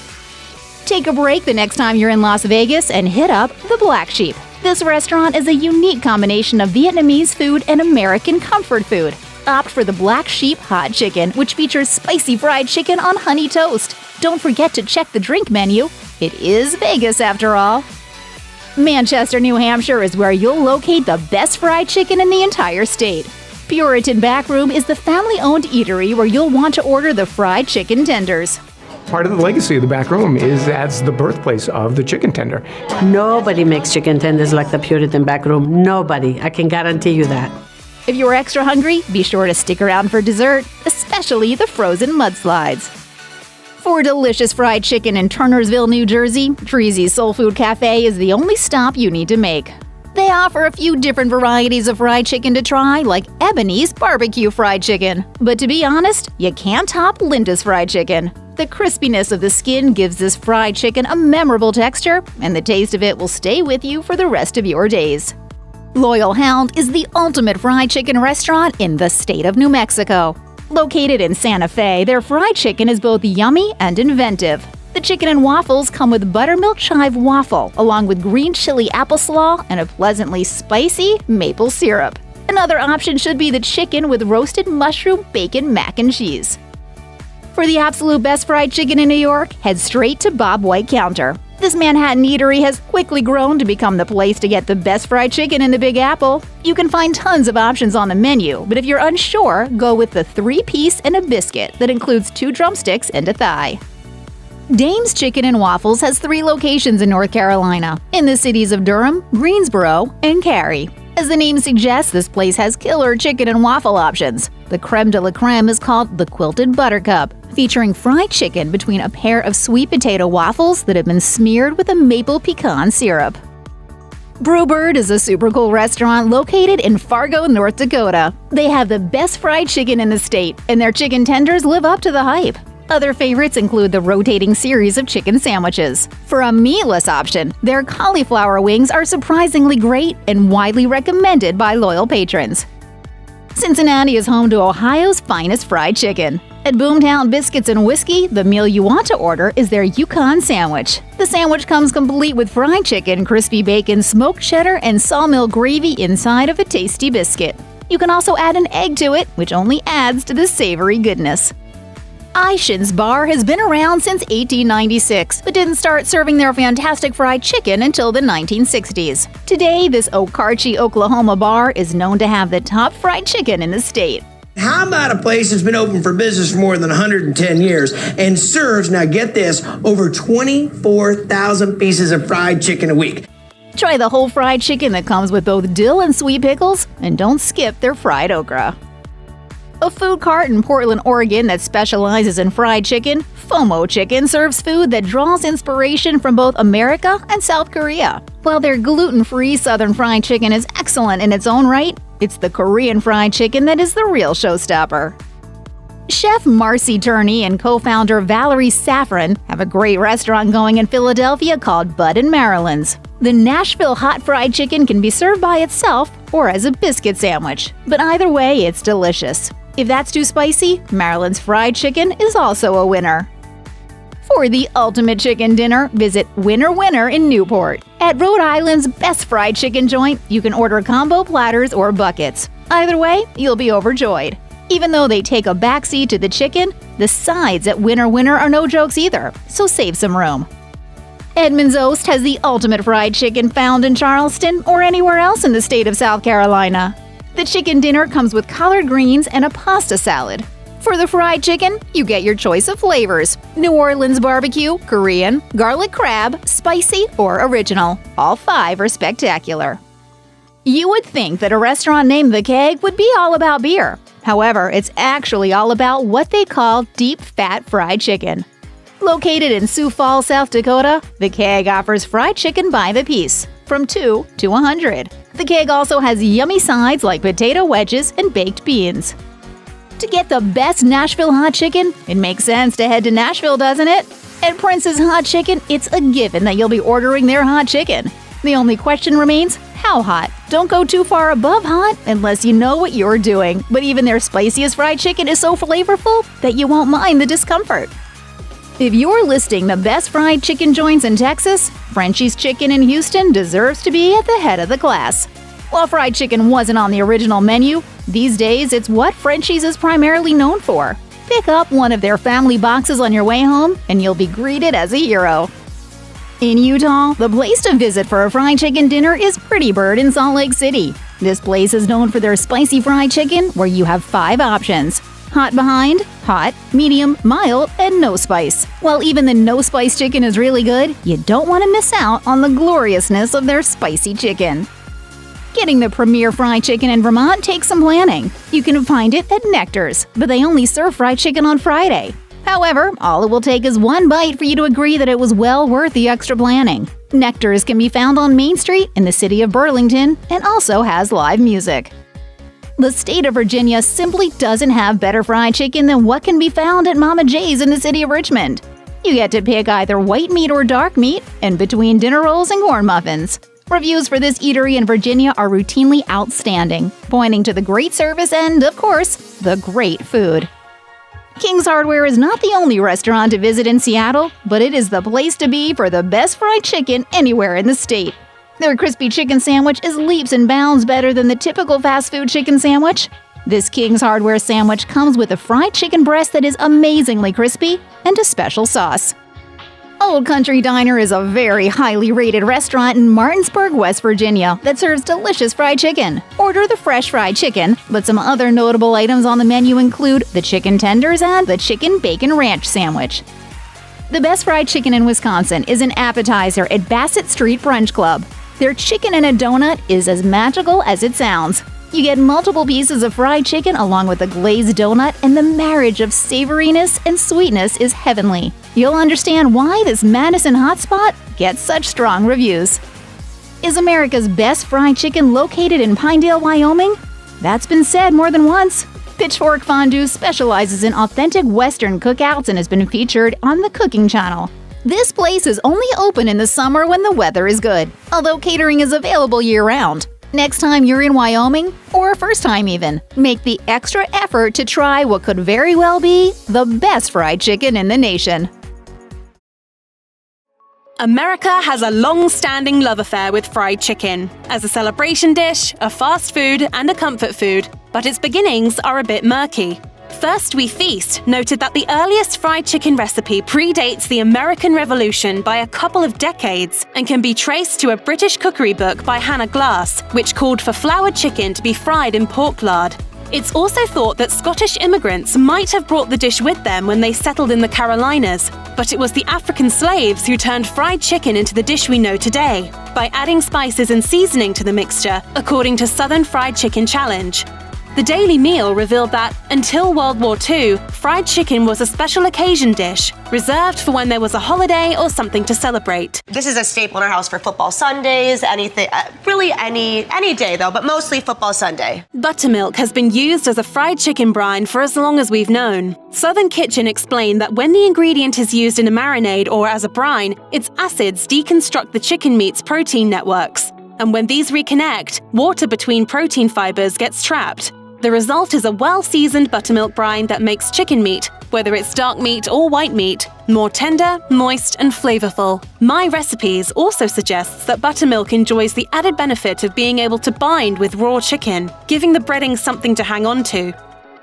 Take a break the next time you're in Las Vegas and hit up the Black Sheep. This restaurant is a unique combination of Vietnamese food and American comfort food. Opt for the Black Sheep Hot Chicken, which features spicy fried chicken on honey toast. Don't forget to check the drink menu. It is Vegas after all. Manchester, New Hampshire is where you'll locate the best fried chicken in the entire state. Puritan Backroom is the family-owned eatery where you'll want to order the fried chicken tenders. Part of the legacy of the back room is that's the birthplace of the chicken tender. Nobody makes chicken tenders like the Puritan back room. Nobody. I can guarantee you that. If you're extra hungry, be sure to stick around for dessert, especially the frozen mudslides. For delicious fried chicken in Turnersville, New Jersey, Treasy's Soul Food Cafe is the only stop you need to make. They offer a few different varieties of fried chicken to try, like Ebony's barbecue fried chicken. But to be honest, you can't top Linda's fried chicken. The crispiness of the skin gives this fried chicken a memorable texture, and the taste of it will stay with you for the rest of your days. Loyal Hound is the ultimate fried chicken restaurant in the state of New Mexico. Located in Santa Fe, their fried chicken is both yummy and inventive. The chicken and waffles come with buttermilk chive waffle, along with green chili apple slaw and a pleasantly spicy maple syrup. Another option should be the chicken with roasted mushroom bacon mac and cheese. For the absolute best fried chicken in New York, head straight to Bob White Counter. This Manhattan eatery has quickly grown to become the place to get the best fried chicken in the Big Apple. You can find tons of options on the menu, but if you're unsure, go with the 3-piece and a biscuit that includes 2 drumsticks and a thigh. Dame's Chicken and Waffles has 3 locations in North Carolina, in the cities of Durham, Greensboro, and Cary. As the name suggests, this place has killer chicken and waffle options. The creme de la creme is called the Quilted Buttercup, featuring fried chicken between a pair of sweet potato waffles that have been smeared with a maple pecan syrup. Brewbird is a super cool restaurant located in Fargo, North Dakota. They have the best fried chicken in the state, and their chicken tenders live up to the hype. Other favorites include the rotating series of chicken sandwiches. For a meatless option, their cauliflower wings are surprisingly great and widely recommended by loyal patrons. Cincinnati is home to Ohio's finest fried chicken. At Boomtown Biscuits and Whiskey, the meal you want to order is their Yukon sandwich. The sandwich comes complete with fried chicken, crispy bacon, smoked cheddar, and sawmill gravy inside of a tasty biscuit. You can also add an egg to it, which only adds to the savory goodness. Aishin's Bar has been around since 1896, but didn't start serving their fantastic fried chicken until the 1960s. Today, this Okarche, Oklahoma bar is known to have the top fried chicken in the state. How about a place that's been open for business for more than 110 years and serves, now get this, over 24,000 pieces of fried chicken a week? Try the whole fried chicken that comes with both dill and sweet pickles, and don't skip their fried okra. A food cart in Portland, Oregon that specializes in fried chicken, FOMO Chicken serves food that draws inspiration from both America and South Korea. While their gluten-free Southern fried chicken is excellent in its own right, it's the Korean fried chicken that is the real showstopper. Chef Marcy Turney and co-founder Valerie Safran have a great restaurant going in Philadelphia called Bud and Marilyn's. The Nashville hot fried chicken can be served by itself or as a biscuit sandwich, but either way, it's delicious. If that's too spicy, Maryland's fried chicken is also a winner. For the ultimate chicken dinner, visit Winner Winner in Newport. At Rhode Island's best fried chicken joint, you can order combo platters or buckets. Either way, you'll be overjoyed. Even though they take a backseat to the chicken, the sides at Winner Winner are no jokes either, so save some room. Edmund's Oast has the ultimate fried chicken found in Charleston or anywhere else in the state of South Carolina. The chicken dinner comes with collard greens and a pasta salad. For the fried chicken, you get your choice of flavors: New Orleans barbecue, Korean, garlic crab, spicy, or original. All 5 are spectacular. You would think that a restaurant named The Keg would be all about beer. However, it's actually all about what they call deep fat fried chicken. Located in Sioux Falls, South Dakota, The Keg offers fried chicken by the piece, from 2 to 100. The Keg also has yummy sides like potato wedges and baked beans. To get the best Nashville hot chicken, it makes sense to head to Nashville, doesn't it? At Prince's Hot Chicken, it's a given that you'll be ordering their hot chicken. The only question remains, how hot? Don't go too far above hot unless you know what you're doing. But even their spiciest fried chicken is so flavorful that you won't mind the discomfort. If you're listing the best fried chicken joints in Texas, Frenchie's Chicken in Houston deserves to be at the head of the class. While fried chicken wasn't on the original menu, these days it's what Frenchie's is primarily known for. Pick up one of their family boxes on your way home and you'll be greeted as a hero. In Utah, the place to visit for a fried chicken dinner is Pretty Bird in Salt Lake City. This place is known for their spicy fried chicken, where you have 5 options: Hot behind, hot, medium, mild, and no spice. While even the no spice chicken is really good, you don't want to miss out on the gloriousness of their spicy chicken. Getting the premier fried chicken in Vermont takes some planning. You can find it at Nectar's, but they only serve fried chicken on Friday. However, all it will take is one bite for you to agree that it was well worth the extra planning. Nectar's can be found on Main Street in the city of Burlington and also has live music. The state of Virginia simply doesn't have better fried chicken than what can be found at Mama J's in the city of Richmond. You get to pick either white meat or dark meat, in between dinner rolls and corn muffins. Reviews for this eatery in Virginia are routinely outstanding, pointing to the great service and, of course, the great food. King's Hardware is not the only restaurant to visit in Seattle, but it is the place to be for the best fried chicken anywhere in the state. Their crispy chicken sandwich is leaps and bounds better than the typical fast food chicken sandwich. This King's Hardware sandwich comes with a fried chicken breast that is amazingly crispy and a special sauce. Old Country Diner is a very highly rated restaurant in Martinsburg, West Virginia that serves delicious fried chicken. Order the fresh fried chicken, but some other notable items on the menu include the chicken tenders and the chicken bacon ranch sandwich. The best fried chicken in Wisconsin is an appetizer at Bassett Street Brunch Club. Their chicken in a donut is as magical as it sounds. You get multiple pieces of fried chicken along with a glazed donut, and the marriage of savoriness and sweetness is heavenly. You'll understand why this Madison hotspot gets such strong reviews. Is America's best fried chicken located in Pinedale, Wyoming? That's been said more than once. Pitchfork Fondue specializes in authentic Western cookouts and has been featured on the Cooking Channel. This place is only open in the summer when the weather is good, although catering is available year-round. Next time you're in Wyoming, or first time even, make the extra effort to try what could very well be the best fried chicken in the nation. America has a long-standing love affair with fried chicken, as a celebration dish, a fast food, and a comfort food, but its beginnings are a bit murky. First We Feast noted that the earliest fried chicken recipe predates the American Revolution by a couple of decades and can be traced to a British cookery book by Hannah Glass, which called for floured chicken to be fried in pork lard. It's also thought that Scottish immigrants might have brought the dish with them when they settled in the Carolinas, but it was the African slaves who turned fried chicken into the dish we know today, by adding spices and seasoning to the mixture, according to Southern Fried Chicken Challenge. The Daily Meal revealed that, until World War II, fried chicken was a special occasion dish, reserved for when there was a holiday or something to celebrate. This is a staple in our house for football Sundays, anything, really any day though, but mostly football Sunday. Buttermilk has been used as a fried chicken brine for as long as we've known. Southern Kitchen explained that when the ingredient is used in a marinade or as a brine, its acids deconstruct the chicken meat's protein networks. And when these reconnect, water between protein fibers gets trapped. The result is a well-seasoned buttermilk brine that makes chicken meat, whether it's dark meat or white meat, more tender, moist, and flavorful. My Recipes also suggests that buttermilk enjoys the added benefit of being able to bind with raw chicken, giving the breading something to hang on to.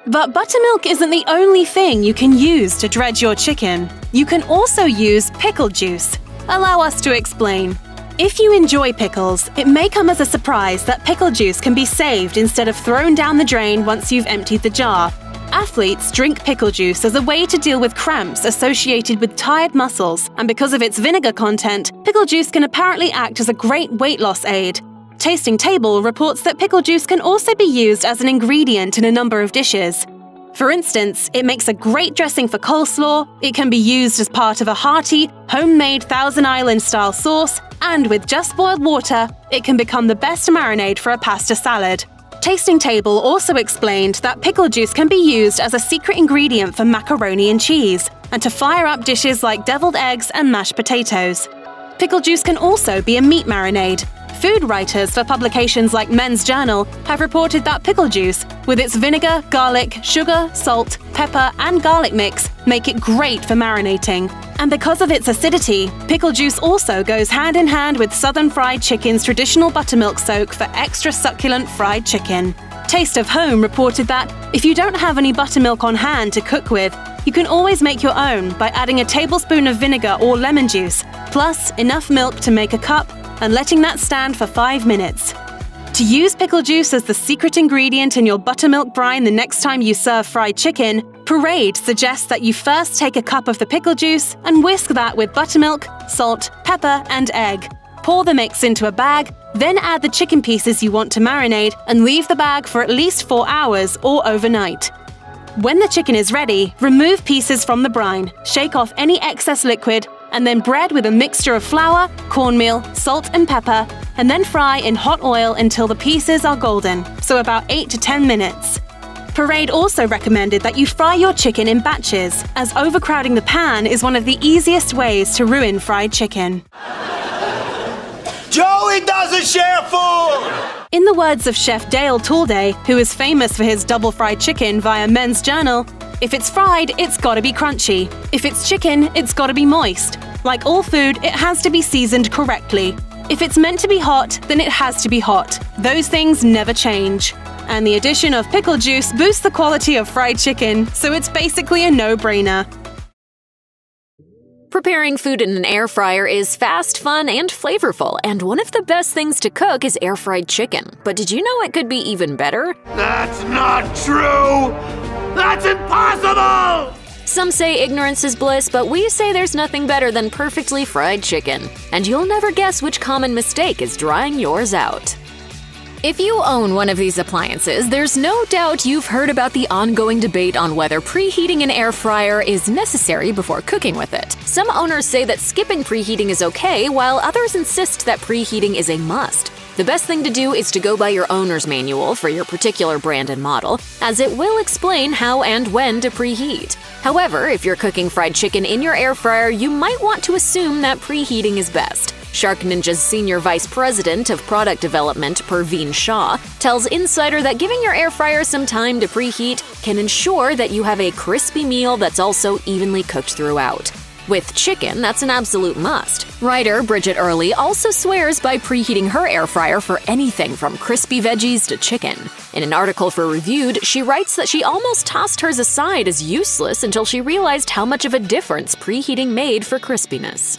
But buttermilk isn't the only thing you can use to dredge your chicken. You can also use pickle juice. Allow us to explain. If you enjoy pickles, it may come as a surprise that pickle juice can be saved instead of thrown down the drain once you've emptied the jar. Athletes drink pickle juice as a way to deal with cramps associated with tired muscles, and because of its vinegar content, pickle juice can apparently act as a great weight loss aid. Tasting Table reports that pickle juice can also be used as an ingredient in a number of dishes. For instance, it makes a great dressing for coleslaw, it can be used as part of a hearty, homemade Thousand Island-style sauce, and with just boiled water, it can become the best marinade for a pasta salad. Tasting Table also explained that pickle juice can be used as a secret ingredient for macaroni and cheese, and to fire up dishes like deviled eggs and mashed potatoes. Pickle juice can also be a meat marinade. Food writers for publications like Men's Journal have reported that pickle juice, with its vinegar, garlic, sugar, salt, pepper, and garlic mix, make it great for marinating. And because of its acidity, pickle juice also goes hand in hand with Southern Fried Chicken's traditional buttermilk soak for extra succulent fried chicken. Taste of Home reported that if you don't have any buttermilk on hand to cook with, you can always make your own by adding a tablespoon of vinegar or lemon juice, plus enough milk to make a cup, and letting that stand for 5 minutes. To use pickle juice as the secret ingredient in your buttermilk brine the next time you serve fried chicken, Parade suggests that you first take a cup of the pickle juice and whisk that with buttermilk, salt, pepper, and egg. Pour the mix into a bag, then add the chicken pieces you want to marinate and leave the bag for at least 4 hours or overnight. When the chicken is ready, remove pieces from the brine, shake off any excess liquid, and then bread with a mixture of flour, cornmeal, salt, and pepper, and then fry in hot oil until the pieces are golden, so about 8 to 10 minutes. Parade also recommended that you fry your chicken in batches, as overcrowding the pan is one of the easiest ways to ruin fried chicken. Joey doesn't share food! In the words of Chef Dale Talday, who is famous for his double fried chicken via Men's Journal, if it's fried, it's gotta be crunchy. If it's chicken, it's gotta be moist. Like all food, it has to be seasoned correctly. If it's meant to be hot, then it has to be hot. Those things never change. And the addition of pickle juice boosts the quality of fried chicken, so it's basically a no-brainer. Preparing food in an air fryer is fast, fun, and flavorful, and one of the best things to cook is air-fried chicken. But did you know it could be even better? That's not true! That's impossible! Some say ignorance is bliss, but we say there's nothing better than perfectly fried chicken. And you'll never guess which common mistake is drying yours out. If you own one of these appliances, there's no doubt you've heard about the ongoing debate on whether preheating an air fryer is necessary before cooking with it. Some owners say that skipping preheating is okay, while others insist that preheating is a must. The best thing to do is to go by your owner's manual for your particular brand and model, as it will explain how and when to preheat. However, if you're cooking fried chicken in your air fryer, you might want to assume that preheating is best. Shark Ninja's Senior Vice President of Product Development, Perveen Shah, tells Insider that giving your air fryer some time to preheat can ensure that you have a crispy meal that's also evenly cooked throughout. With chicken, that's an absolute must. Writer Bridget Early also swears by preheating her air fryer for anything from crispy veggies to chicken. In an article for Reviewed, she writes that she almost tossed hers aside as useless until she realized how much of a difference preheating made for crispiness.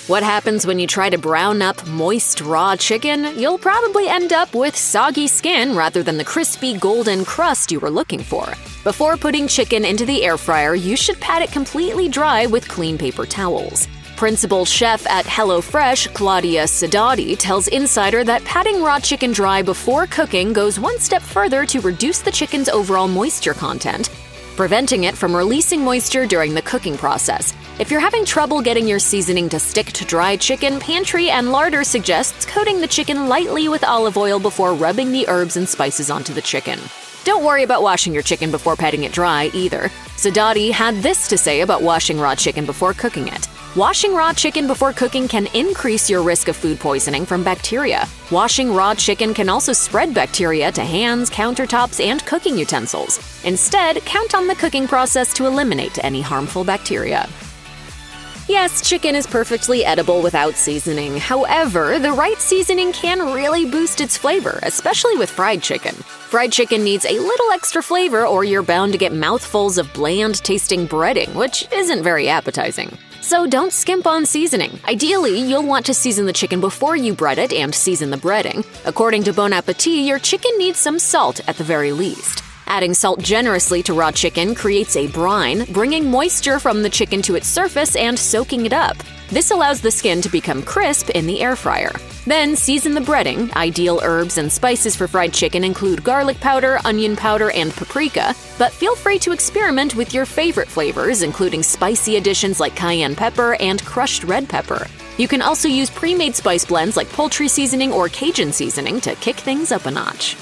What happens when you try to brown up moist, raw chicken? You'll probably end up with soggy skin rather than the crispy, golden crust you were looking for. Before putting chicken into the air fryer, you should pat it completely dry with clean paper towels. Principal chef at HelloFresh, Claudia Sadati, tells Insider that patting raw chicken dry before cooking goes one step further to reduce the chicken's overall moisture content, preventing it from releasing moisture during the cooking process. If you're having trouble getting your seasoning to stick to dry chicken, Pantry and Larder suggests coating the chicken lightly with olive oil before rubbing the herbs and spices onto the chicken. Don't worry about washing your chicken before patting it dry, either. Sadati had this to say about washing raw chicken before cooking it. Washing raw chicken before cooking can increase your risk of food poisoning from bacteria. Washing raw chicken can also spread bacteria to hands, countertops, and cooking utensils. Instead, count on the cooking process to eliminate any harmful bacteria. Yes, chicken is perfectly edible without seasoning. However, the right seasoning can really boost its flavor, especially with fried chicken. Fried chicken needs a little extra flavor or you're bound to get mouthfuls of bland-tasting breading, which isn't very appetizing. So don't skimp on seasoning. Ideally, you'll want to season the chicken before you bread it and season the breading. According to Bon Appetit, your chicken needs some salt at the very least. Adding salt generously to raw chicken creates a brine, bringing moisture from the chicken to its surface and soaking it up. This allows the skin to become crisp in the air fryer. Then season the breading. Ideal herbs and spices for fried chicken include garlic powder, onion powder, and paprika, but feel free to experiment with your favorite flavors, including spicy additions like cayenne pepper and crushed red pepper. You can also use pre-made spice blends like poultry seasoning or Cajun seasoning to kick things up a notch.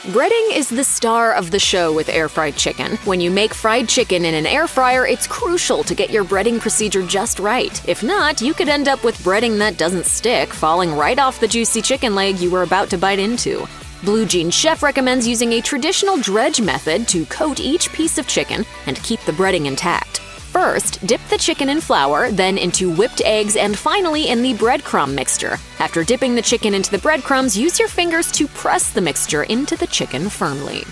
Breading is the star of the show with air-fried chicken. When you make fried chicken in an air fryer, it's crucial to get your breading procedure just right. If not, you could end up with breading that doesn't stick, falling right off the juicy chicken leg you were about to bite into. Blue Jean Chef recommends using a traditional dredge method to coat each piece of chicken and keep the breading intact. First, dip the chicken in flour, then into whipped eggs, and finally in the breadcrumb mixture. After dipping the chicken into the breadcrumbs, use your fingers to press the mixture into the chicken firmly.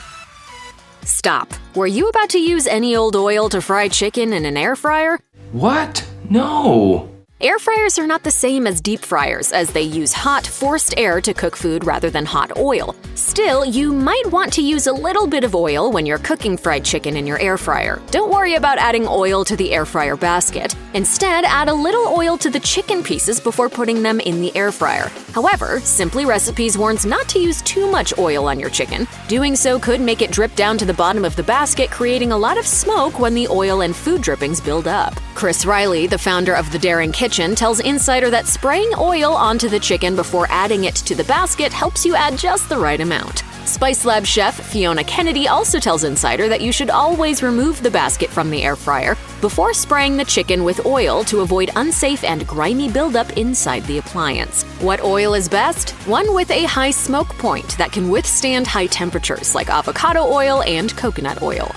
Stop. Were you about to use any old oil to fry chicken in an air fryer? What? No. Air fryers are not the same as deep fryers, as they use hot, forced air to cook food rather than hot oil. Still, you might want to use a little bit of oil when you're cooking fried chicken in your air fryer. Don't worry about adding oil to the air fryer basket. Instead, add a little oil to the chicken pieces before putting them in the air fryer. However, Simply Recipes warns not to use too much oil on your chicken. Doing so could make it drip down to the bottom of the basket, creating a lot of smoke when the oil and food drippings build up. Chris Riley, the founder of The Daring Kitchen, tells Insider that spraying oil onto the chicken before adding it to the basket helps you add just the right amount. Spice Lab chef Fiona Kennedy also tells Insider that you should always remove the basket from the air fryer before spraying the chicken with oil to avoid unsafe and grimy buildup inside the appliance. What oil is best? One with a high smoke point that can withstand high temperatures, like avocado oil and coconut oil.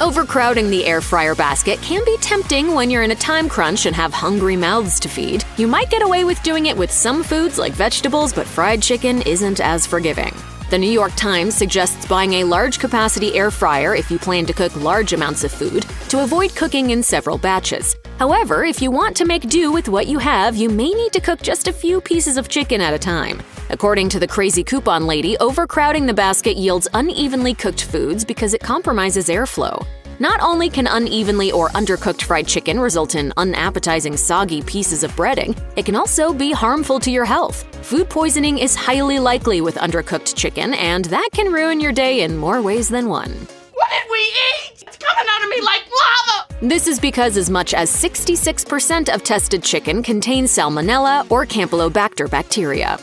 Overcrowding the air fryer basket can be tempting when you're in a time crunch and have hungry mouths to feed. You might get away with doing it with some foods like vegetables, but fried chicken isn't as forgiving. The New York Times suggests buying a large-capacity air fryer if you plan to cook large amounts of food, to avoid cooking in several batches. However, if you want to make do with what you have, you may need to cook just a few pieces of chicken at a time. According to the crazy coupon lady, overcrowding the basket yields unevenly cooked foods because it compromises airflow. Not only can unevenly or undercooked fried chicken result in unappetizing, soggy pieces of breading, it can also be harmful to your health. Food poisoning is highly likely with undercooked chicken, and that can ruin your day in more ways than one. What did we eat? It's coming out of me like lava! This is because as much as 66% of tested chicken contains Salmonella or Campylobacter bacteria.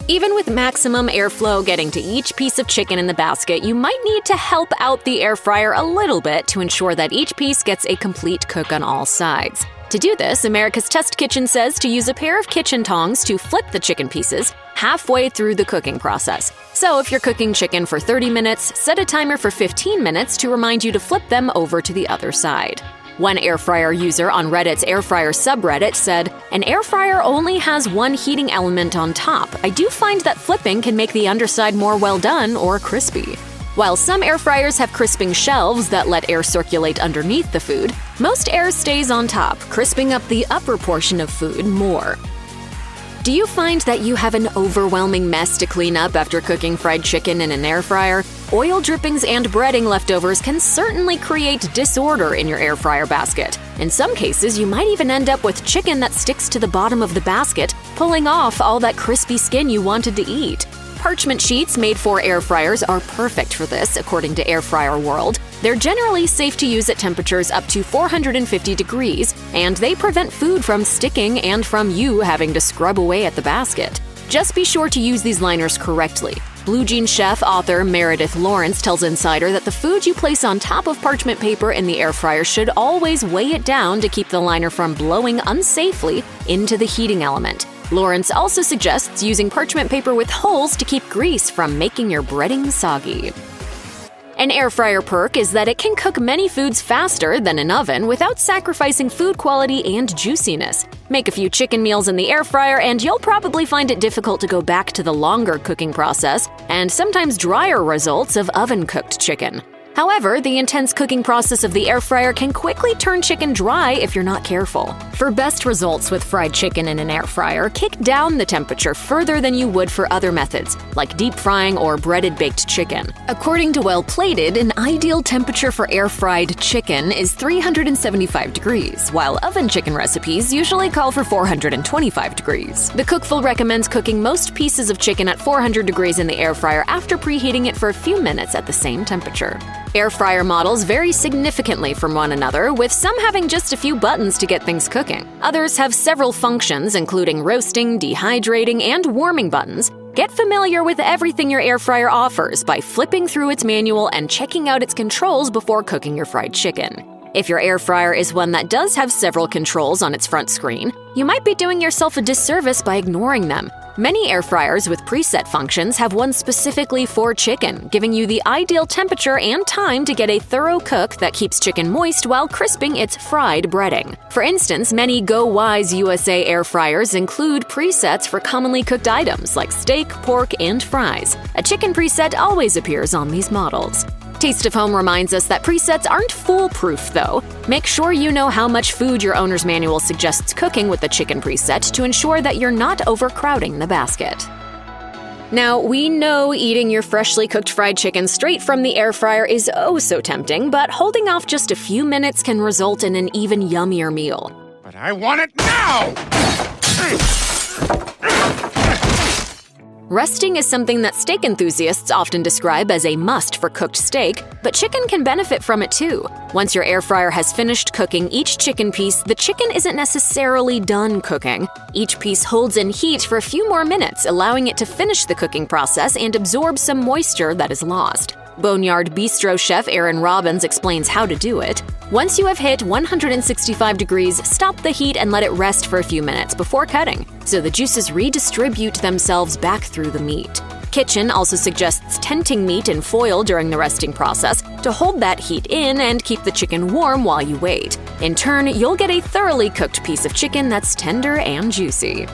Even with maximum airflow getting to each piece of chicken in the basket, you might need to help out the air fryer a little bit to ensure that each piece gets a complete cook on all sides. To do this, America's Test Kitchen says to use a pair of kitchen tongs to flip the chicken pieces halfway through the cooking process. So if you're cooking chicken for 30 minutes, set a timer for 15 minutes to remind you to flip them over to the other side. One air fryer user on Reddit's air fryer subreddit said, "An air fryer only has one heating element on top. I do find that flipping can make the underside more well done or crispy." While some air fryers have crisping shelves that let air circulate underneath the food, most air stays on top, crisping up the upper portion of food more. Do you find that you have an overwhelming mess to clean up after cooking fried chicken in an air fryer? Oil drippings and breading leftovers can certainly create disorder in your air fryer basket. In some cases, you might even end up with chicken that sticks to the bottom of the basket, pulling off all that crispy skin you wanted to eat. Parchment sheets made for air fryers are perfect for this, according to Air Fryer World. They're generally safe to use at temperatures up to 450 degrees, and they prevent food from sticking and from you having to scrub away at the basket. Just be sure to use these liners correctly. Blue Jean chef author Meredith Lawrence tells Insider that the food you place on top of parchment paper in the air fryer should always weigh it down to keep the liner from blowing unsafely into the heating element. Lawrence also suggests using parchment paper with holes to keep grease from making your breading soggy. An air fryer perk is that it can cook many foods faster than an oven without sacrificing food quality and juiciness. Make a few chicken meals in the air fryer and you'll probably find it difficult to go back to the longer cooking process and sometimes drier results of oven-cooked chicken. However, the intense cooking process of the air fryer can quickly turn chicken dry if you're not careful. For best results with fried chicken in an air fryer, kick down the temperature further than you would for other methods, like deep frying or breaded baked chicken. According to Well Plated, an ideal temperature for air-fried chicken is 375 degrees, while oven chicken recipes usually call for 425 degrees. The Cookful recommends cooking most pieces of chicken at 400 degrees in the air fryer after preheating it for a few minutes at the same temperature. Air fryer models vary significantly from one another, with some having just a few buttons to get things cooking. Others have several functions, including roasting, dehydrating, and warming buttons. Get familiar with everything your air fryer offers by flipping through its manual and checking out its controls before cooking your fried chicken. If your air fryer is one that does have several controls on its front screen, you might be doing yourself a disservice by ignoring them. Many air fryers with preset functions have one specifically for chicken, giving you the ideal temperature and time to get a thorough cook that keeps chicken moist while crisping its fried breading. For instance, many Go Wise USA air fryers include presets for commonly cooked items like steak, pork, and fries. A chicken preset always appears on these models. Taste of Home reminds us that presets aren't foolproof, though. Make sure you know how much food your owner's manual suggests cooking with the chicken preset to ensure that you're not overcrowding the basket. Now, we know eating your freshly cooked fried chicken straight from the air fryer is oh so tempting, but holding off just a few minutes can result in an even yummier meal. But I want it now! Resting is something that steak enthusiasts often describe as a must for cooked steak, but chicken can benefit from it too. Once your air fryer has finished cooking each chicken piece, the chicken isn't necessarily done cooking. Each piece holds in heat for a few more minutes, allowing it to finish the cooking process and absorb some moisture that is lost. Boneyard Bistro chef Aaron Robbins explains how to do it. Once you have hit 165 degrees, stop the heat and let it rest for a few minutes before cutting, so the juices redistribute themselves back through the meat. Kitchen also suggests tenting meat in foil during the resting process to hold that heat in and keep the chicken warm while you wait. In turn, you'll get a thoroughly cooked piece of chicken that's tender and juicy.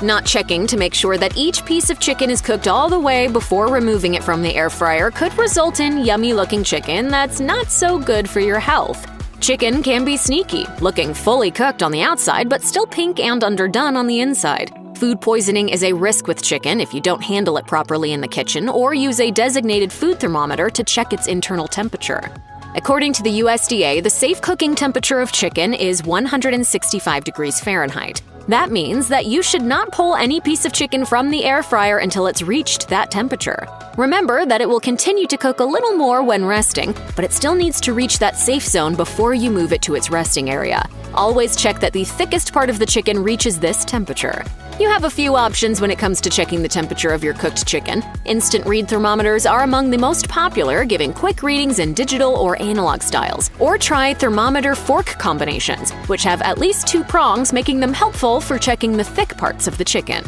Not checking to make sure that each piece of chicken is cooked all the way before removing it from the air fryer could result in yummy-looking chicken that's not so good for your health. Chicken can be sneaky, looking fully cooked on the outside but still pink and underdone on the inside. Food poisoning is a risk with chicken if you don't handle it properly in the kitchen or use a designated food thermometer to check its internal temperature. According to the USDA, the safe cooking temperature of chicken is 165 degrees Fahrenheit. That means that you should not pull any piece of chicken from the air fryer until it's reached that temperature. Remember that it will continue to cook a little more when resting, but it still needs to reach that safe zone before you move it to its resting area. Always check that the thickest part of the chicken reaches this temperature. You have a few options when it comes to checking the temperature of your cooked chicken. Instant read thermometers are among the most popular, giving quick readings in digital or analog styles. Or try thermometer fork combinations, which have at least 2 prongs, making them helpful for checking the thick parts of the chicken.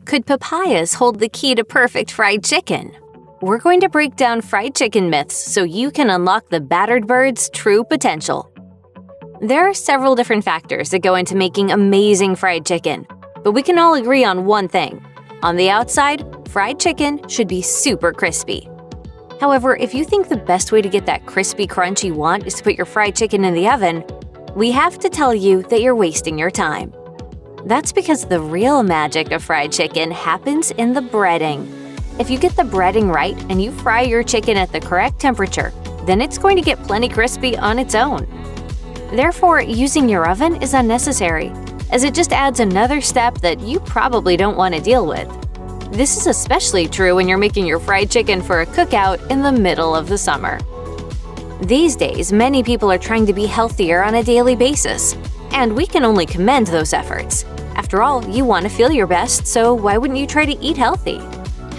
Could papayas hold the key to perfect fried chicken? We're going to break down fried chicken myths so you can unlock the battered bird's true potential. There are several different factors that go into making amazing fried chicken, but we can all agree on one thing. On the outside, fried chicken should be super crispy. However, if you think the best way to get that crispy crunch you want is to put your fried chicken in the oven, we have to tell you that you're wasting your time. That's because the real magic of fried chicken happens in the breading. If you get the breading right and you fry your chicken at the correct temperature, then it's going to get plenty crispy on its own. Therefore, using your oven is unnecessary, as it just adds another step that you probably don't want to deal with. This is especially true when you're making your fried chicken for a cookout in the middle of the summer. These days, many people are trying to be healthier on a daily basis, and we can only commend those efforts. After all, you want to feel your best, so why wouldn't you try to eat healthy?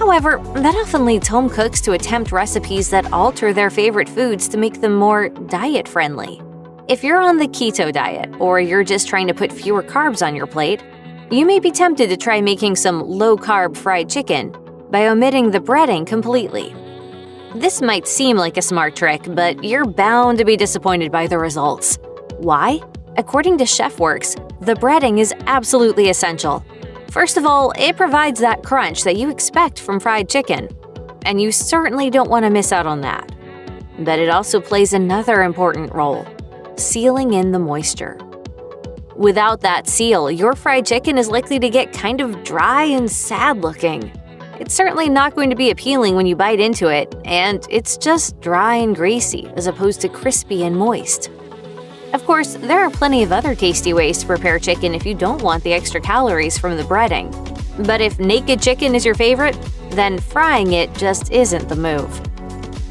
However, that often leads home cooks to attempt recipes that alter their favorite foods to make them more diet-friendly. If you're on the keto diet, or you're just trying to put fewer carbs on your plate, you may be tempted to try making some low-carb fried chicken by omitting the breading completely. This might seem like a smart trick, but you're bound to be disappointed by the results. Why? According to ChefWorks, the breading is absolutely essential. First of all, it provides that crunch that you expect from fried chicken, and you certainly don't want to miss out on that. But it also plays another important role: sealing in the moisture. Without that seal, your fried chicken is likely to get kind of dry and sad looking. It's certainly not going to be appealing when you bite into it, and it's just dry and greasy as opposed to crispy and moist. Of course, there are plenty of other tasty ways to prepare chicken if you don't want the extra calories from the breading. But if naked chicken is your favorite, then frying it just isn't the move.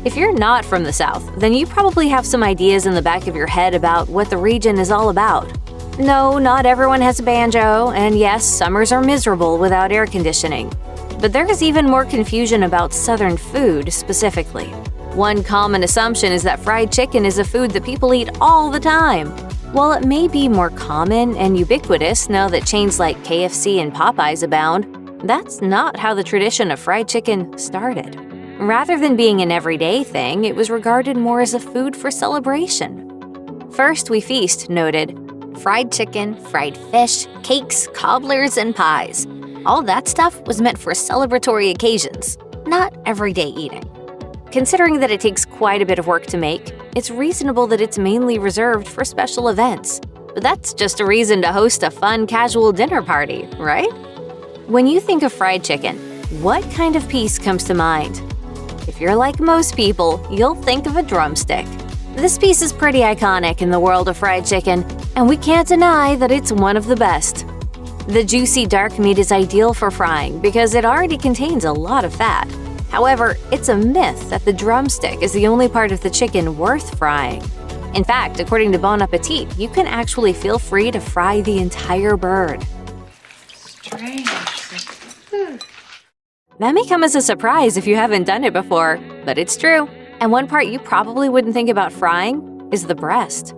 If you're not from the South, then you probably have some ideas in the back of your head about what the region is all about. No, not everyone has a banjo, and yes, summers are miserable without air conditioning. But there is even more confusion about Southern food specifically. One common assumption is that fried chicken is a food that people eat all the time. While it may be more common and ubiquitous now that chains like KFC and Popeyes abound, that's not how the tradition of fried chicken started. Rather than being an everyday thing, it was regarded more as a food for celebration. First We Feast noted, fried chicken, fried fish, cakes, cobblers, and pies. All that stuff was meant for celebratory occasions, not everyday eating. Considering that it takes quite a bit of work to make, it's reasonable that it's mainly reserved for special events. But that's just a reason to host a fun, casual dinner party, right? When you think of fried chicken, what kind of piece comes to mind? If you're like most people, you'll think of a drumstick. This piece is pretty iconic in the world of fried chicken, and we can't deny that it's one of the best. The juicy dark meat is ideal for frying because it already contains a lot of fat. However, it's a myth that the drumstick is the only part of the chicken worth frying. In fact, according to Bon Appetit, you can actually feel free to fry the entire bird. Strange. That may come as a surprise if you haven't done it before, but it's true. And one part you probably wouldn't think about frying is the breast.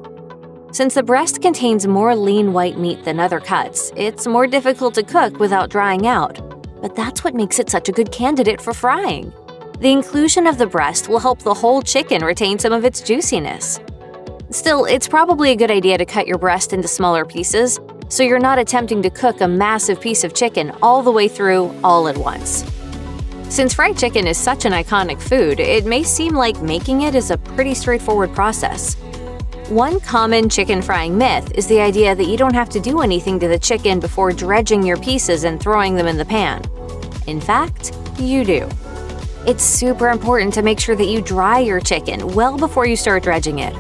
Since the breast contains more lean white meat than other cuts, it's more difficult to cook without drying out. But that's what makes it such a good candidate for frying. The inclusion of the breast will help the whole chicken retain some of its juiciness. Still, it's probably a good idea to cut your breast into smaller pieces, so you're not attempting to cook a massive piece of chicken all the way through all at once. Since fried chicken is such an iconic food, it may seem like making it is a pretty straightforward process. One common chicken frying myth is the idea that you don't have to do anything to the chicken before dredging your pieces and throwing them in the pan. In fact, you do. It's super important to make sure that you dry your chicken well before you start dredging it.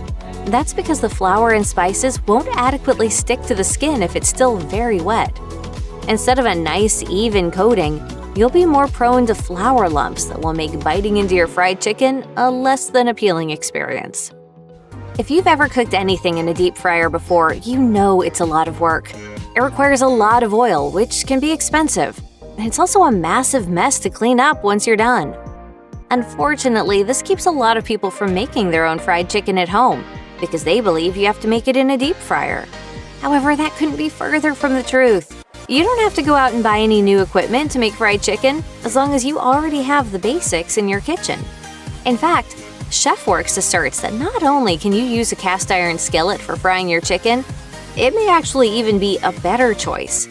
That's because the flour and spices won't adequately stick to the skin if it's still very wet. Instead of a nice, even coating, you'll be more prone to flour lumps that will make biting into your fried chicken a less than appealing experience. If you've ever cooked anything in a deep fryer before, you know it's a lot of work. It requires a lot of oil, which can be expensive. And it's also a massive mess to clean up once you're done. Unfortunately, this keeps a lot of people from making their own fried chicken at home because they believe you have to make it in a deep fryer. However, that couldn't be further from the truth. You don't have to go out and buy any new equipment to make fried chicken as long as you already have the basics in your kitchen. In fact, ChefWorks asserts that not only can you use a cast iron skillet for frying your chicken, it may actually even be a better choice.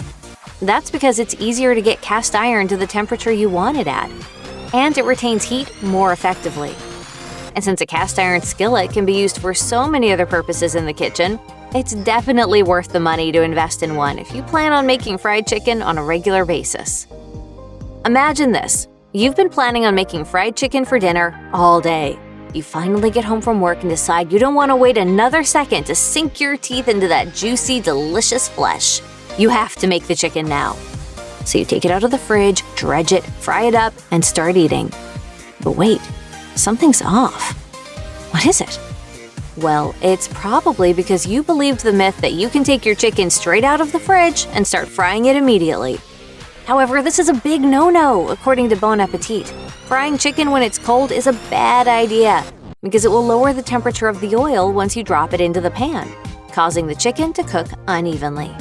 That's because it's easier to get cast iron to the temperature you want it at, and it retains heat more effectively. And since a cast iron skillet can be used for so many other purposes in the kitchen, it's definitely worth the money to invest in one if you plan on making fried chicken on a regular basis. Imagine this. You've been planning on making fried chicken for dinner all day. You finally get home from work and decide you don't want to wait another second to sink your teeth into that juicy, delicious flesh. You have to make the chicken now. So you take it out of the fridge, dredge it, fry it up, and start eating. But wait, something's off. What is it? Well, it's probably because you believed the myth that you can take your chicken straight out of the fridge and start frying it immediately. However, this is a big no-no, according to Bon Appetit. Frying chicken when it's cold is a bad idea because it will lower the temperature of the oil once you drop it into the pan, causing the chicken to cook unevenly.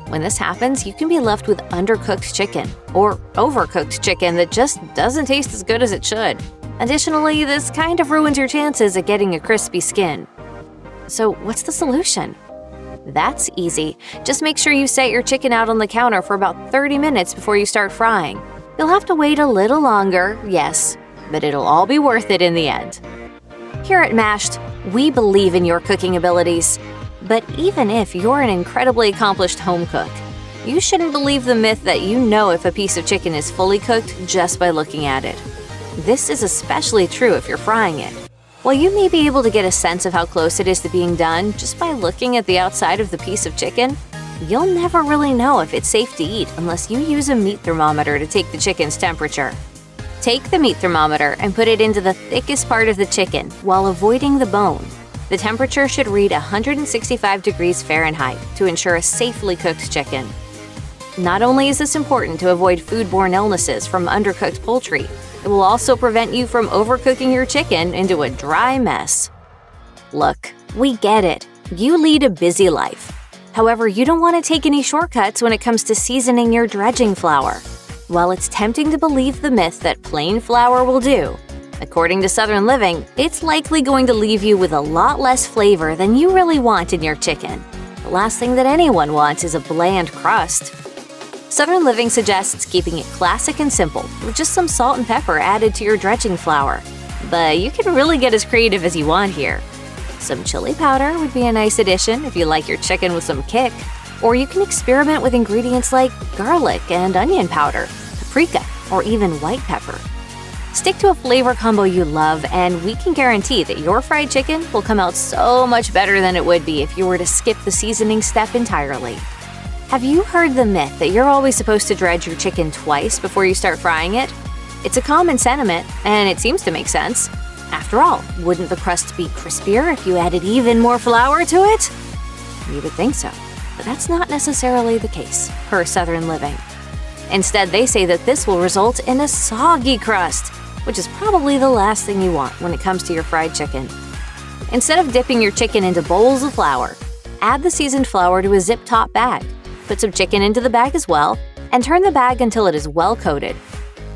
When this happens, you can be left with undercooked chicken or overcooked chicken that just doesn't taste as good as it should. Additionally, this kind of ruins your chances at getting a crispy skin. So what's the solution? That's easy. Just make sure you set your chicken out on the counter for about 30 minutes before you start frying. You'll have to wait a little longer, yes, but it'll all be worth it in the end. Here at Mashed, we believe in your cooking abilities. But even if you're an incredibly accomplished home cook, you shouldn't believe the myth that you know if a piece of chicken is fully cooked just by looking at it. This is especially true if you're frying it. While you may be able to get a sense of how close it is to being done just by looking at the outside of the piece of chicken, you'll never really know if it's safe to eat unless you use a meat thermometer to take the chicken's temperature. Take the meat thermometer and put it into the thickest part of the chicken while avoiding the bone. The temperature should read 165 degrees Fahrenheit to ensure a safely cooked chicken. Not only is this important to avoid foodborne illnesses from undercooked poultry, it will also prevent you from overcooking your chicken into a dry mess. Look, we get it. You lead a busy life. However, you don't want to take any shortcuts when it comes to seasoning your dredging flour. While it's tempting to believe the myth that plain flour will do, according to Southern Living, it's likely going to leave you with a lot less flavor than you really want in your chicken. The last thing that anyone wants is a bland crust. Southern Living suggests keeping it classic and simple with just some salt and pepper added to your dredging flour. but you can really get as creative as you want here. Some chili powder would be a nice addition if you like your chicken with some kick, or you can experiment with ingredients like garlic and onion powder, paprika, or even white pepper. Stick to a flavor combo you love, and we can guarantee that your fried chicken will come out so much better than it would be if you were to skip the seasoning step entirely. Have you heard the myth that you're always supposed to dredge your chicken twice before you start frying it? It's a common sentiment, and it seems to make sense. After all, wouldn't the crust be crispier if you added even more flour to it? You would think so, but that's not necessarily the case, per Southern Living. Instead, they say that this will result in a soggy crust, which is probably the last thing you want when it comes to your fried chicken. Instead of dipping your chicken into bowls of flour, add the seasoned flour to a zip-top bag. Put some chicken into the bag as well, and turn the bag until it is well coated.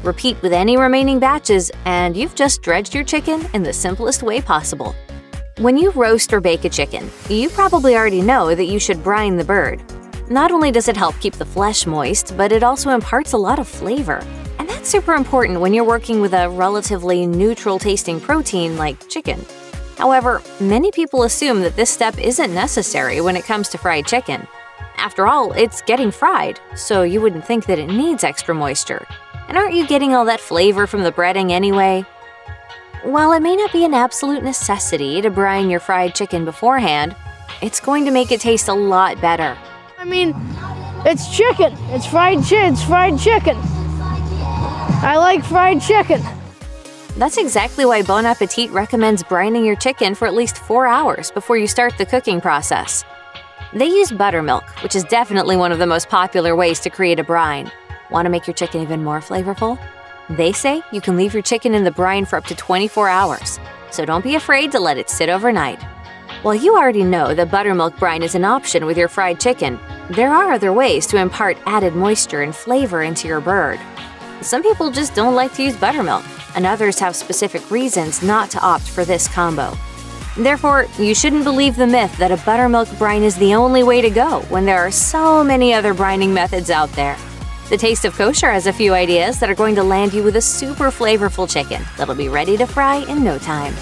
Repeat with any remaining batches, and you've just dredged your chicken in the simplest way possible. When you roast or bake a chicken, you probably already know that you should brine the bird. Not only does it help keep the flesh moist, but it also imparts a lot of flavor. And that's super important when you're working with a relatively neutral-tasting protein like chicken. However, many people assume that this step isn't necessary when it comes to fried chicken. After all, it's getting fried, so you wouldn't think that it needs extra moisture. And aren't you getting all that flavor from the breading anyway? While it may not be an absolute necessity to brine your fried chicken beforehand, it's going to make it taste a lot better. I mean, it's chicken. It's fried chicken. I like fried chicken. That's exactly why Bon Appetit recommends brining your chicken for at least 4 hours before you start the cooking process. They use buttermilk, which is definitely one of the most popular ways to create a brine. Want to make your chicken even more flavorful? They say you can leave your chicken in the brine for up to 24 hours, so don't be afraid to let it sit overnight. While you already know that buttermilk brine is an option with your fried chicken, there are other ways to impart added moisture and flavor into your bird. Some people just don't like to use buttermilk, and others have specific reasons not to opt for this combo. Therefore, you shouldn't believe the myth that a buttermilk brine is the only way to go when there are so many other brining methods out there. The Taste of Kosher has a few ideas that are going to land you with a super flavorful chicken that'll be ready to fry in no time.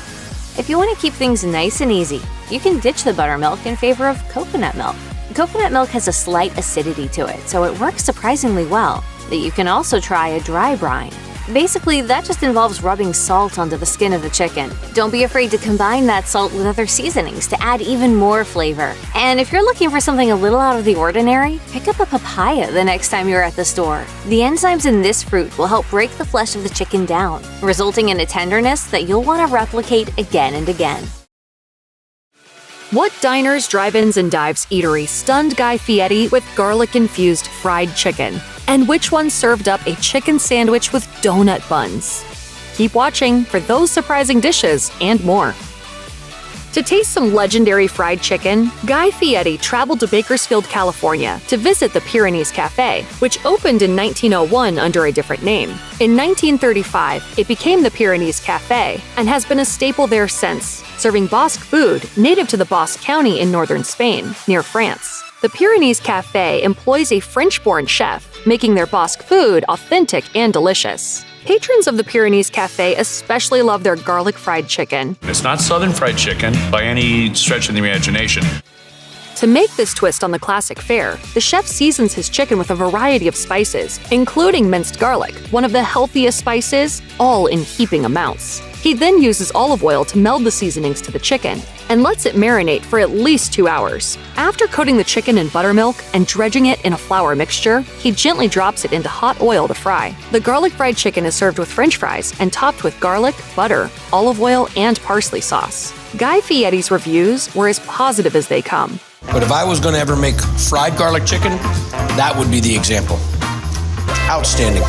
If you want to keep things nice and easy, you can ditch the buttermilk in favor of coconut milk. Coconut milk has a slight acidity to it, so it works surprisingly well. That you can also try a dry brine. Basically, that just involves rubbing salt onto the skin of the chicken. Don't be afraid to combine that salt with other seasonings to add even more flavor. And if you're looking for something a little out of the ordinary, pick up a papaya the next time you're at the store. The enzymes in this fruit will help break the flesh of the chicken down, resulting in a tenderness that you'll want to replicate again and again. What diners, drive-ins, and dives eatery stunned Guy Fieri with garlic-infused fried chicken? And which one served up a chicken sandwich with donut buns? Keep watching for those surprising dishes and more. To taste some legendary fried chicken, Guy Fieri traveled to Bakersfield, California to visit the Pyrenees Cafe, which opened in 1901 under a different name. In 1935, it became the Pyrenees Cafe and has been a staple there since, serving Basque food native to the Basque County in northern Spain, near France. The Pyrenees Cafe employs a French-born chef, making their Basque food authentic and delicious. Patrons of the Pyrenees Cafe especially love their garlic fried chicken. It's not Southern fried chicken by any stretch of the imagination. To make this twist on the classic fare, the chef seasons his chicken with a variety of spices, including minced garlic, one of the healthiest spices, all in heaping amounts. He then uses olive oil to meld the seasonings to the chicken and lets it marinate for at least 2 hours. After coating the chicken in buttermilk and dredging it in a flour mixture, he gently drops it into hot oil to fry. The garlic fried chicken is served with French fries and topped with garlic, butter, olive oil, and parsley sauce. Guy Fieri's reviews were as positive as they come. But if I was going to ever make fried garlic chicken, that would be the example. Outstanding.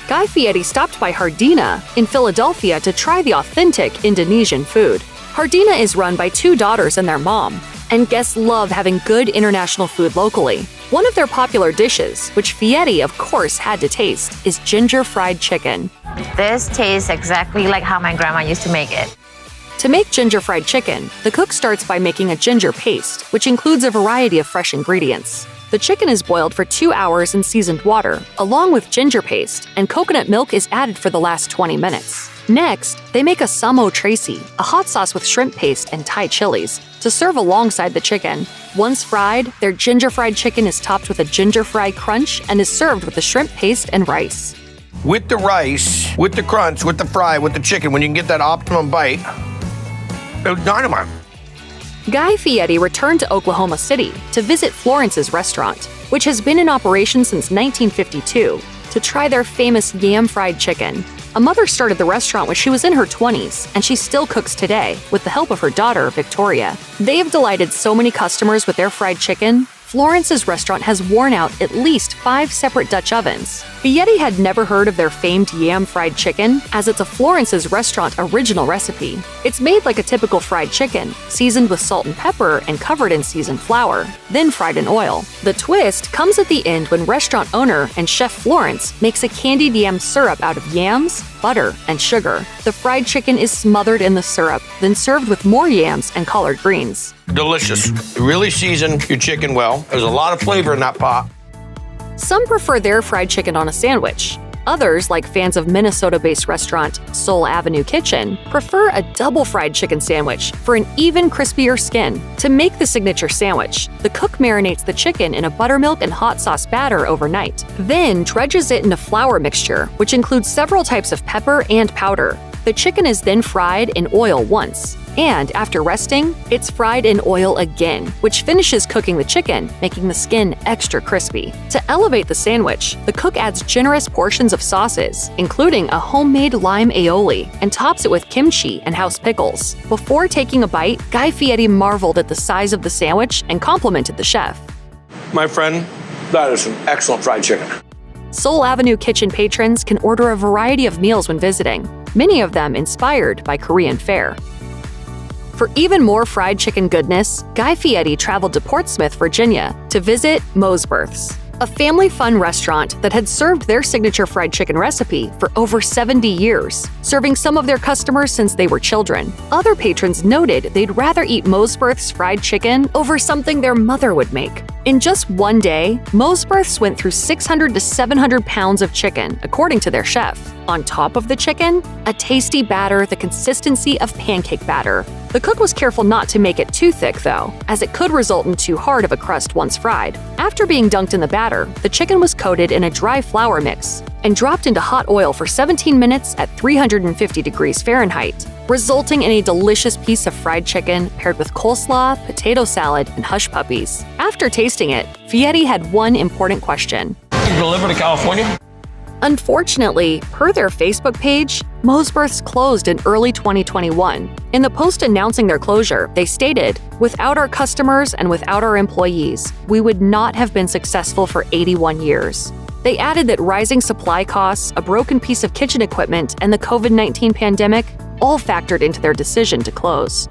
Guy Fieri stopped by Hardina in Philadelphia to try the authentic Indonesian food. Hardina is run by 2 daughters and their mom, and guests love having good international food locally. One of their popular dishes, which Fieri of course had to taste, is ginger fried chicken. This tastes exactly like how my grandma used to make it. To make ginger fried chicken, the cook starts by making a ginger paste, which includes a variety of fresh ingredients. The chicken is boiled for 2 hours in seasoned water, along with ginger paste, and coconut milk is added for the last 20 minutes. Next, they make a samo tracy, a hot sauce with shrimp paste and Thai chilies, to serve alongside the chicken. Once fried, their ginger fried chicken is topped with a ginger fry crunch and is served with the shrimp paste and rice. With the rice, with the crunch, with the fry, with the chicken, when you can get that optimum bite, it's dynamite. Guy Fieri returned to Oklahoma City to visit Florence's restaurant, which has been in operation since 1952, to try their famous yam fried chicken. A mother started the restaurant when she was in her 20s, and she still cooks today with the help of her daughter, Victoria. They have delighted so many customers with their fried chicken, Florence's restaurant has worn out at least 5 separate Dutch ovens. Fieri had never heard of their famed yam fried chicken, as it's a Florence's restaurant original recipe. It's made like a typical fried chicken, seasoned with salt and pepper and covered in seasoned flour, then fried in oil. The twist comes at the end when restaurant owner and chef Florence makes a candied yam syrup out of yams, butter, and sugar. The fried chicken is smothered in the syrup, then served with more yams and collard greens. Delicious. You really season your chicken well. There's a lot of flavor in that pot. Some prefer their fried chicken on a sandwich. Others, like fans of Minnesota-based restaurant Soul Avenue Kitchen, prefer a double fried chicken sandwich for an even crispier skin. To make the signature sandwich, the cook marinates the chicken in a buttermilk and hot sauce batter overnight, then dredges it in a flour mixture, which includes several types of pepper and powder. The chicken is then fried in oil once, and after resting, it's fried in oil again, which finishes cooking the chicken, making the skin extra crispy. To elevate the sandwich, the cook adds generous portions of sauces, including a homemade lime aioli, and tops it with kimchi and house pickles. Before taking a bite, Guy Fieri marveled at the size of the sandwich and complimented the chef. My friend, that is some excellent fried chicken. Soul Avenue Kitchen patrons can order a variety of meals when visiting, many of them inspired by Korean fare. For even more fried chicken goodness, Guy Fieri traveled to Portsmouth, Virginia, to visit Mosberth's, a family fun restaurant that had served their signature fried chicken recipe for over 70 years, serving some of their customers since they were children. Other patrons noted they'd rather eat Mosberth's fried chicken over something their mother would make. In just one day, Mosberth's went through 600 to 700 pounds of chicken, according to their chef. On top of the chicken, a tasty batter the consistency of pancake batter. The cook was careful not to make it too thick, though, as it could result in too hard of a crust once fried. After being dunked in the batter, the chicken was coated in a dry flour mix and dropped into hot oil for 17 minutes at 350 degrees Fahrenheit, resulting in a delicious piece of fried chicken paired with coleslaw, potato salad, and hush puppies. After tasting it, Fieri had one important question. Deliver to California? Unfortunately, per their Facebook page, Mosberth's closed in early 2021. In the post announcing their closure, they stated, "Without our customers and without our employees, we would not have been successful for 81 years." They added that rising supply costs, a broken piece of kitchen equipment, and the COVID-19 pandemic all factored into their decision to close.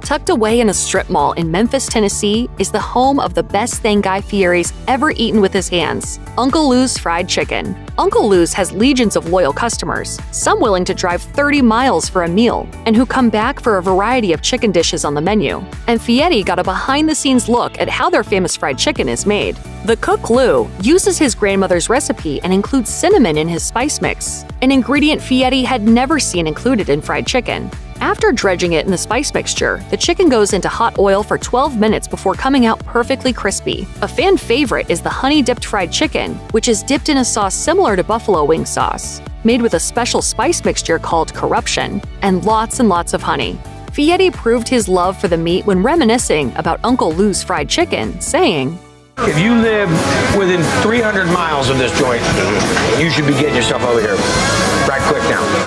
Tucked away in a strip mall in Memphis, Tennessee, is the home of the best thing Guy Fieri's ever eaten with his hands, Uncle Lou's Fried Chicken. Uncle Lou's has legions of loyal customers, some willing to drive 30 miles for a meal, and who come back for a variety of chicken dishes on the menu. And Fieri got a behind-the-scenes look at how their famous fried chicken is made. The cook Lou uses his grandmother's recipe and includes cinnamon in his spice mix, an ingredient Fieri had never seen included in fried chicken. After dredging it in the spice mixture, the chicken goes into hot oil for 12 minutes before coming out perfectly crispy. A fan favorite is the honey-dipped fried chicken, which is dipped in a sauce similar to buffalo wing sauce, made with a special spice mixture called corruption, and lots of honey. Fieri proved his love for the meat when reminiscing about Uncle Lou's fried chicken, saying, If you live within 300 miles of this joint, you should be getting yourself over here right quick now.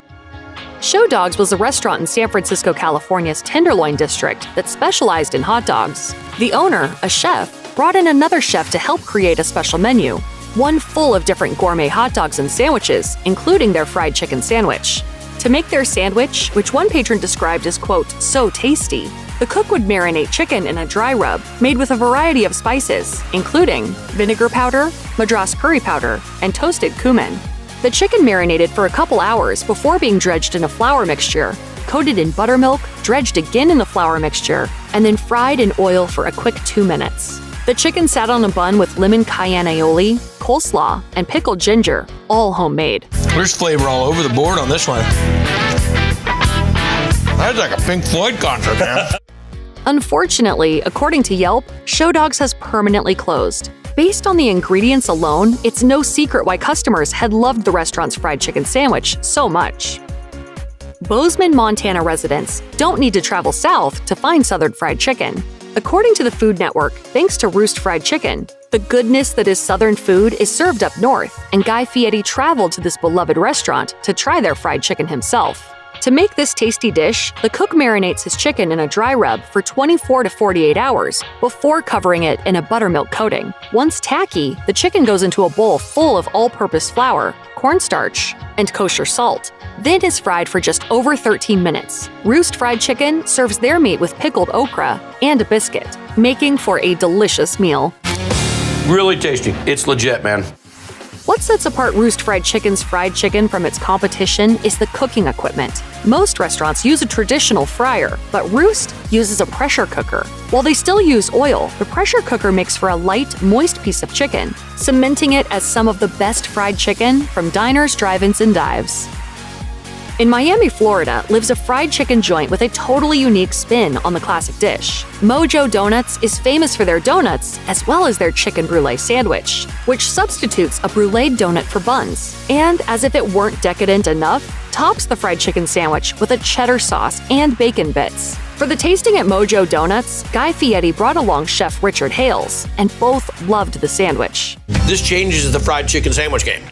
Show Dogs was a restaurant in San Francisco, California's Tenderloin district that specialized in hot dogs. The owner, a chef, brought in another chef to help create a special menu, one full of different gourmet hot dogs and sandwiches, including their fried chicken sandwich. To make their sandwich, which one patron described as, quote, so tasty, the cook would marinate chicken in a dry rub made with a variety of spices, including vinegar powder, Madras curry powder, and toasted cumin. The chicken marinated for a couple hours before being dredged in a flour mixture, coated in buttermilk, dredged again in the flour mixture, and then fried in oil for a quick 2 minutes. The chicken sat on a bun with lemon cayenne aioli, coleslaw, and pickled ginger, all homemade. There's flavor all over the board on this one. That's like a Pink Floyd concert, man. Unfortunately, according to Yelp, Show Dogs has permanently closed. Based on the ingredients alone, it's no secret why customers had loved the restaurant's fried chicken sandwich so much. Bozeman, Montana residents don't need to travel south to find Southern fried chicken. According to the Food Network, thanks to Roost Fried Chicken, the goodness that is Southern food is served up north, and Guy Fieri traveled to this beloved restaurant to try their fried chicken himself. To make this tasty dish, the cook marinates his chicken in a dry rub for 24 to 48 hours before covering it in a buttermilk coating. Once tacky, the chicken goes into a bowl full of all-purpose flour, cornstarch, and kosher salt. Then is fried for just over 13 minutes. Roost Fried Chicken serves their meat with pickled okra and a biscuit, making for a delicious meal. Really tasty. It's legit, man. What sets apart Roost Fried Chicken's fried chicken from its competition is the cooking equipment. Most restaurants use a traditional fryer, but Roost uses a pressure cooker. While they still use oil, the pressure cooker makes for a light, moist piece of chicken, cementing it as some of the best fried chicken from diners, drive-ins, and dives. In Miami, Florida, lives a fried chicken joint with a totally unique spin on the classic dish. Mojo Donuts is famous for their donuts as well as their chicken brulee sandwich, which substitutes a brulee donut for buns, and as if it weren't decadent enough, tops the fried chicken sandwich with a cheddar sauce and bacon bits. For the tasting at Mojo Donuts, Guy Fieri brought along Chef Richard Hales, and both loved the sandwich. This changes the fried chicken sandwich game.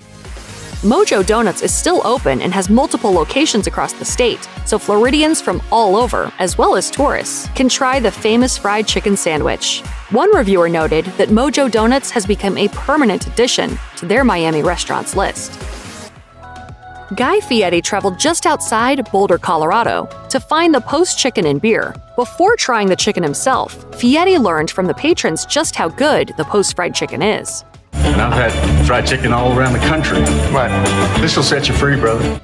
Mojo Donuts is still open and has multiple locations across the state, so Floridians from all over, as well as tourists, can try the famous fried chicken sandwich. One reviewer noted that Mojo Donuts has become a permanent addition to their Miami restaurants list. Guy Fieri traveled just outside Boulder, Colorado, to find the Post Chicken and Beer. Before trying the chicken himself, Fieri learned from the patrons just how good the Post fried chicken is. And I've had fried chicken all around the country. But this will set you free, brother.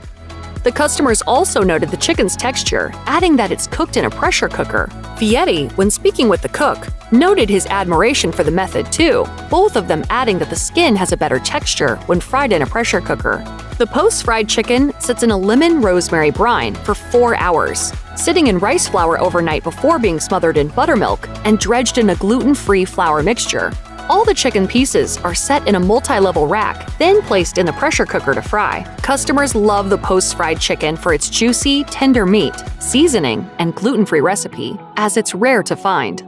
The customers also noted the chicken's texture, adding that it's cooked in a pressure cooker. Fieri, when speaking with the cook, noted his admiration for the method too, both of them adding that the skin has a better texture when fried in a pressure cooker. The Post fried chicken sits in a lemon rosemary brine for 4 hours, sitting in rice flour overnight before being smothered in buttermilk and dredged in a gluten-free flour mixture. All the chicken pieces are set in a multi-level rack, then placed in the pressure cooker to fry. Customers love the Post fried chicken for its juicy, tender meat, seasoning, and gluten-free recipe, as it's rare to find.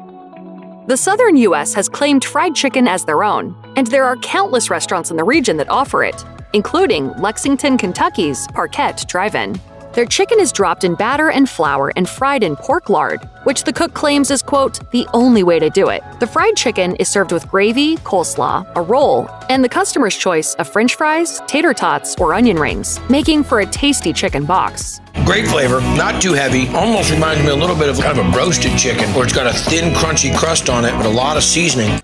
The southern U.S. has claimed fried chicken as their own, and there are countless restaurants in the region that offer it, including Lexington, Kentucky's Parquet Drive-In. Their chicken is dropped in batter and flour and fried in pork lard, which the cook claims is, quote, the only way to do it. The fried chicken is served with gravy, coleslaw, a roll, and the customer's choice of french fries, tater tots, or onion rings, making for a tasty chicken box. Great flavor, not too heavy. Almost reminds me a little bit of kind of a roasted chicken, where it's got a thin, crunchy crust on it with a lot of seasoning.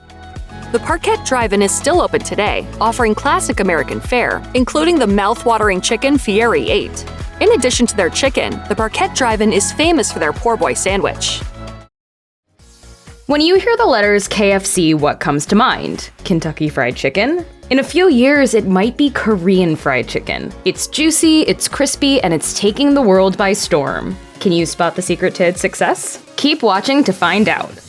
The Parquet Drive-In is still open today, offering classic American fare, including the mouth-watering chicken Fieri ate. In addition to their chicken, the Parquet Drive-In is famous for their poor boy sandwich. When you hear the letters KFC, what comes to mind? Kentucky Fried Chicken? In a few years, it might be Korean fried chicken. It's juicy, it's crispy, and it's taking the world by storm. Can you spot the secret to its success? Keep watching to find out.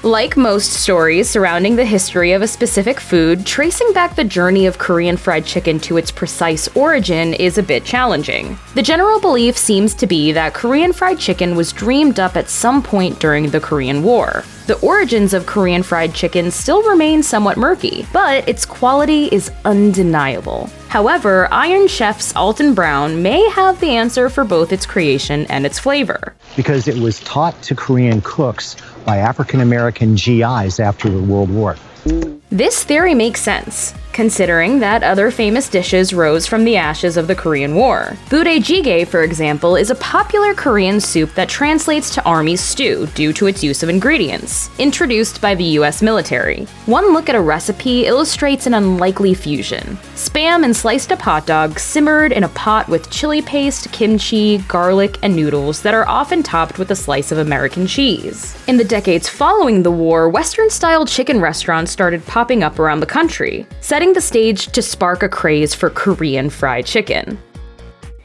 Like most stories surrounding the history of a specific food, tracing back the journey of Korean fried chicken to its precise origin is a bit challenging. The general belief seems to be that Korean fried chicken was dreamed up at some point during the Korean War. The origins of Korean fried chicken still remain somewhat murky, but its quality is undeniable. However, Iron Chef's Alton Brown may have the answer for both its creation and its flavor. Because it was taught to Korean cooks by African American GIs after the World War. This theory makes sense, considering that other famous dishes rose from the ashes of the Korean War. Budae-jjigae, for example, is a popular Korean soup that translates to army stew due to its use of ingredients, introduced by the US military. One look at a recipe illustrates an unlikely fusion. Spam and sliced up hot dogs simmered in a pot with chili paste, kimchi, garlic, and noodles that are often topped with a slice of American cheese. In the decades following the war, Western-style chicken restaurants started popping up around the country, setting setting the stage to spark a craze for Korean fried chicken.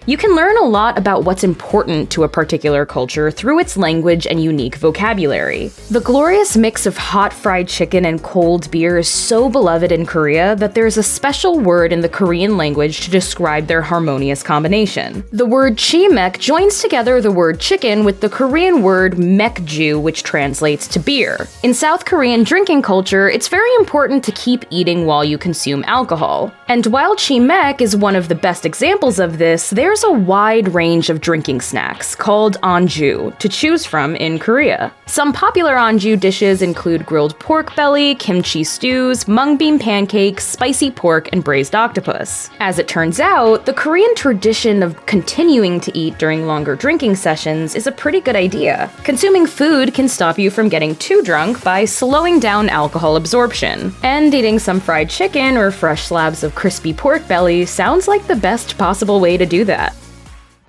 You can learn a lot about what's important to a particular culture through its language and unique vocabulary. The glorious mix of hot fried chicken and cold beer is so beloved in Korea that there's a special word in the Korean language to describe their harmonious combination. The word chimek joins together the word chicken with the Korean word mekju, which translates to beer. In South Korean drinking culture, it's very important to keep eating while you consume alcohol. And while chimek is one of the best examples of this, there's a wide range of drinking snacks called anju to choose from in Korea. Some popular anju dishes include grilled pork belly, kimchi stews, mung bean pancakes, spicy pork, and braised octopus. As it turns out, the Korean tradition of continuing to eat during longer drinking sessions is a pretty good idea. Consuming food can stop you from getting too drunk by slowing down alcohol absorption. And eating some fried chicken or fresh slabs of crispy pork belly sounds like the best possible way to do that.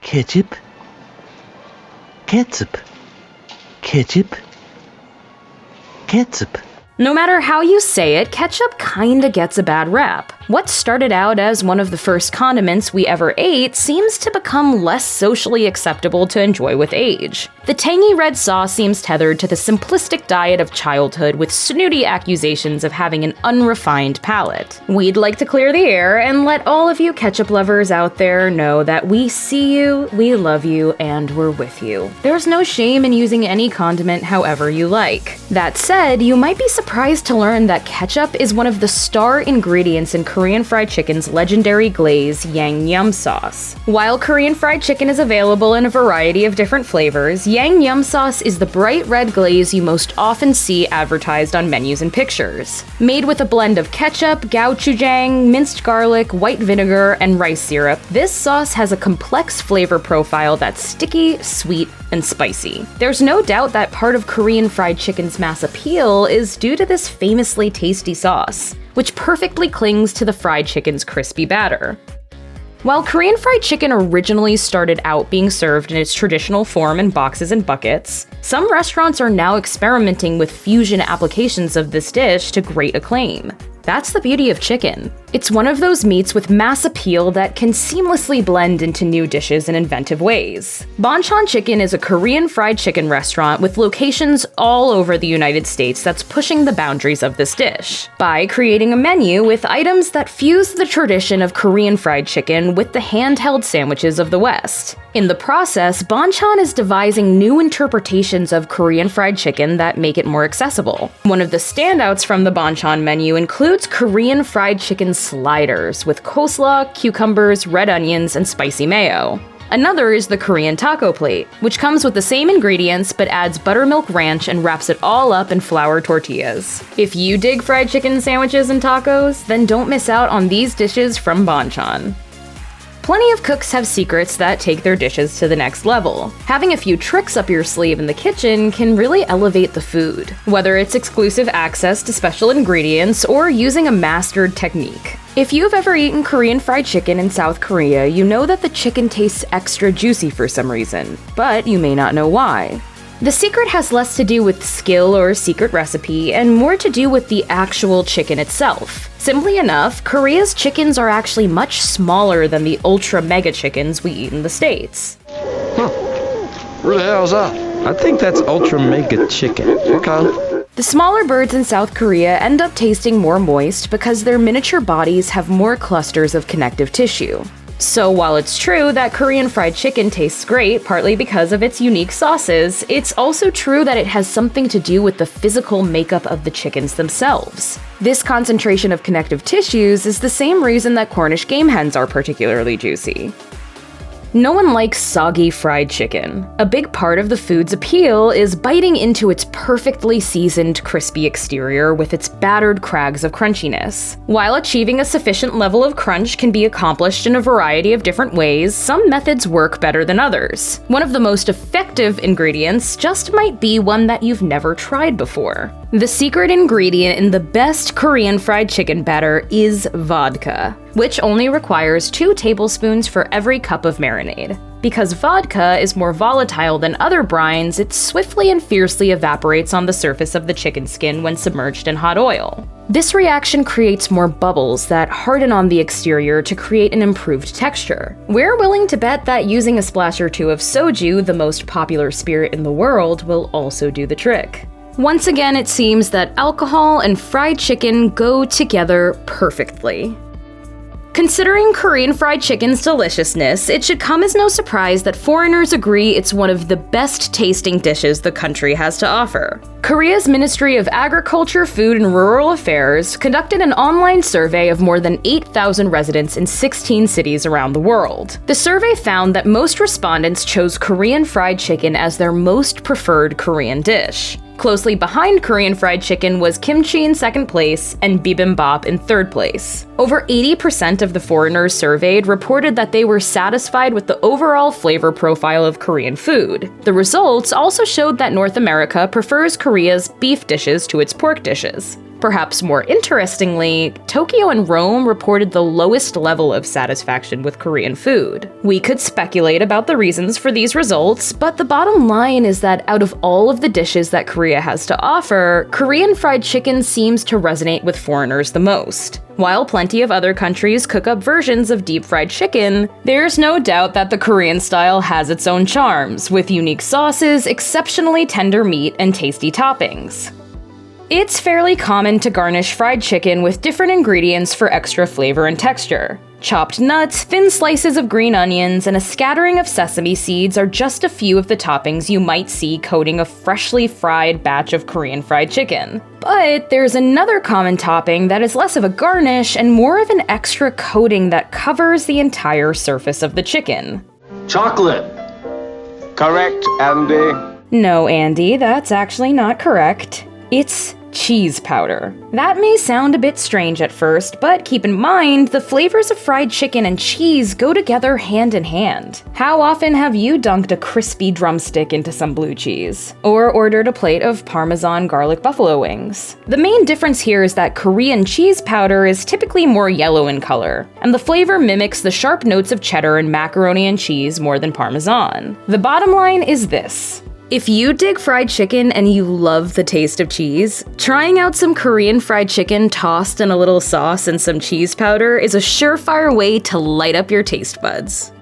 Ketchup, ketchup, ketchup, ketchup. No matter how you say it, ketchup kinda gets a bad rap. What started out as one of the first condiments we ever ate seems to become less socially acceptable to enjoy with age. The tangy red sauce seems tethered to the simplistic diet of childhood with snooty accusations of having an unrefined palate. We'd like to clear the air and let all of you ketchup lovers out there know that we see you, we love you, and we're with you. There's no shame in using any condiment however you like. That said, you might be surprised to learn that ketchup is one of the star ingredients in Korean fried chicken's legendary glaze, yangnyeom sauce. While Korean fried chicken is available in a variety of different flavors, yangnyeom sauce is the bright red glaze you most often see advertised on menus and pictures. Made with a blend of ketchup, gochujang, minced garlic, white vinegar, and rice syrup, this sauce has a complex flavor profile that's sticky, sweet, and spicy. There's no doubt that part of Korean fried chicken's mass appeal is due to this famously tasty sauce, which perfectly clings to the fried chicken's crispy batter. While Korean fried chicken originally started out being served in its traditional form in boxes and buckets, some restaurants are now experimenting with fusion applications of this dish to great acclaim. That's the beauty of chicken. It's one of those meats with mass appeal that can seamlessly blend into new dishes in inventive ways. Bonchon Chicken is a Korean fried chicken restaurant with locations all over the United States that's pushing the boundaries of this dish by creating a menu with items that fuse the tradition of Korean fried chicken with the handheld sandwiches of the West. In the process, Bonchon is devising new interpretations of Korean fried chicken that make it more accessible. One of the standouts from the Bonchon menu includes Korean fried chicken sliders with coleslaw, cucumbers, red onions, and spicy mayo. Another is the Korean taco plate, which comes with the same ingredients but adds buttermilk ranch and wraps it all up in flour tortillas. If you dig fried chicken sandwiches and tacos, then don't miss out on these dishes from Bonchon. Plenty of cooks have secrets that take their dishes to the next level. Having a few tricks up your sleeve in the kitchen can really elevate the food, whether it's exclusive access to special ingredients or using a mastered technique. If you've ever eaten Korean fried chicken in South Korea, you know that the chicken tastes extra juicy for some reason, but you may not know why. The secret has less to do with skill or secret recipe and more to do with the actual chicken itself. Simply enough, Korea's chickens are actually much smaller than the ultra mega chickens we eat in the States. Where the hell's that? I think that's ultra mega chicken. Okay. The smaller birds in South Korea end up tasting more moist because their miniature bodies have more clusters of connective tissue. So while it's true that Korean fried chicken tastes great partly because of its unique sauces, it's also true that it has something to do with the physical makeup of the chickens themselves. This concentration of connective tissues is the same reason that Cornish game hens are particularly juicy. No one likes soggy fried chicken. A big part of the food's appeal is biting into its perfectly seasoned, crispy exterior with its battered crags of crunchiness. While achieving a sufficient level of crunch can be accomplished in a variety of different ways, some methods work better than others. One of the most effective ingredients just might be one that you've never tried before. The secret ingredient in the best Korean fried chicken batter is vodka, which only requires 2 tablespoons for every cup of marinade. Because vodka is more volatile than other brines, it swiftly and fiercely evaporates on the surface of the chicken skin when submerged in hot oil. This reaction creates more bubbles that harden on the exterior to create an improved texture. We're willing to bet that using a splash or 2 of soju, the most popular spirit in the world, will also do the trick. Once again, it seems that alcohol and fried chicken go together perfectly. Considering Korean fried chicken's deliciousness, it should come as no surprise that foreigners agree it's one of the best tasting dishes the country has to offer. Korea's Ministry of Agriculture, Food and Rural Affairs conducted an online survey of more than 8,000 residents in 16 cities around the world. The survey found that most respondents chose Korean fried chicken as their most preferred Korean dish. Closely behind Korean fried chicken was kimchi in second place and bibimbap in third place. Over 80% of the foreigners surveyed reported that they were satisfied with the overall flavor profile of Korean food. The results also showed that North America prefers Korea's beef dishes to its pork dishes. Perhaps more interestingly, Tokyo and Rome reported the lowest level of satisfaction with Korean food. We could speculate about the reasons for these results, but the bottom line is that out of all of the dishes that Korea has to offer, Korean fried chicken seems to resonate with foreigners the most. While plenty of other countries cook up versions of deep fried chicken, there's no doubt that the Korean style has its own charms, with unique sauces, exceptionally tender meat, and tasty toppings. It's fairly common to garnish fried chicken with different ingredients for extra flavor and texture. Chopped nuts, thin slices of green onions, and a scattering of sesame seeds are just a few of the toppings you might see coating a freshly fried batch of Korean fried chicken. But there's another common topping that is less of a garnish and more of an extra coating that covers the entire surface of the chicken. Chocolate. Correct, Andy. No, Andy, that's actually not correct. It's cheese powder. That may sound a bit strange at first, but keep in mind, the flavors of fried chicken and cheese go together hand in hand. How often have you dunked a crispy drumstick into some blue cheese? Or ordered a plate of Parmesan garlic buffalo wings? The main difference here is that Korean cheese powder is typically more yellow in color, and the flavor mimics the sharp notes of cheddar and macaroni and cheese more than Parmesan. The bottom line is this. If you dig fried chicken and you love the taste of cheese, trying out some Korean fried chicken tossed in a little sauce and some cheese powder is a surefire way to light up your taste buds.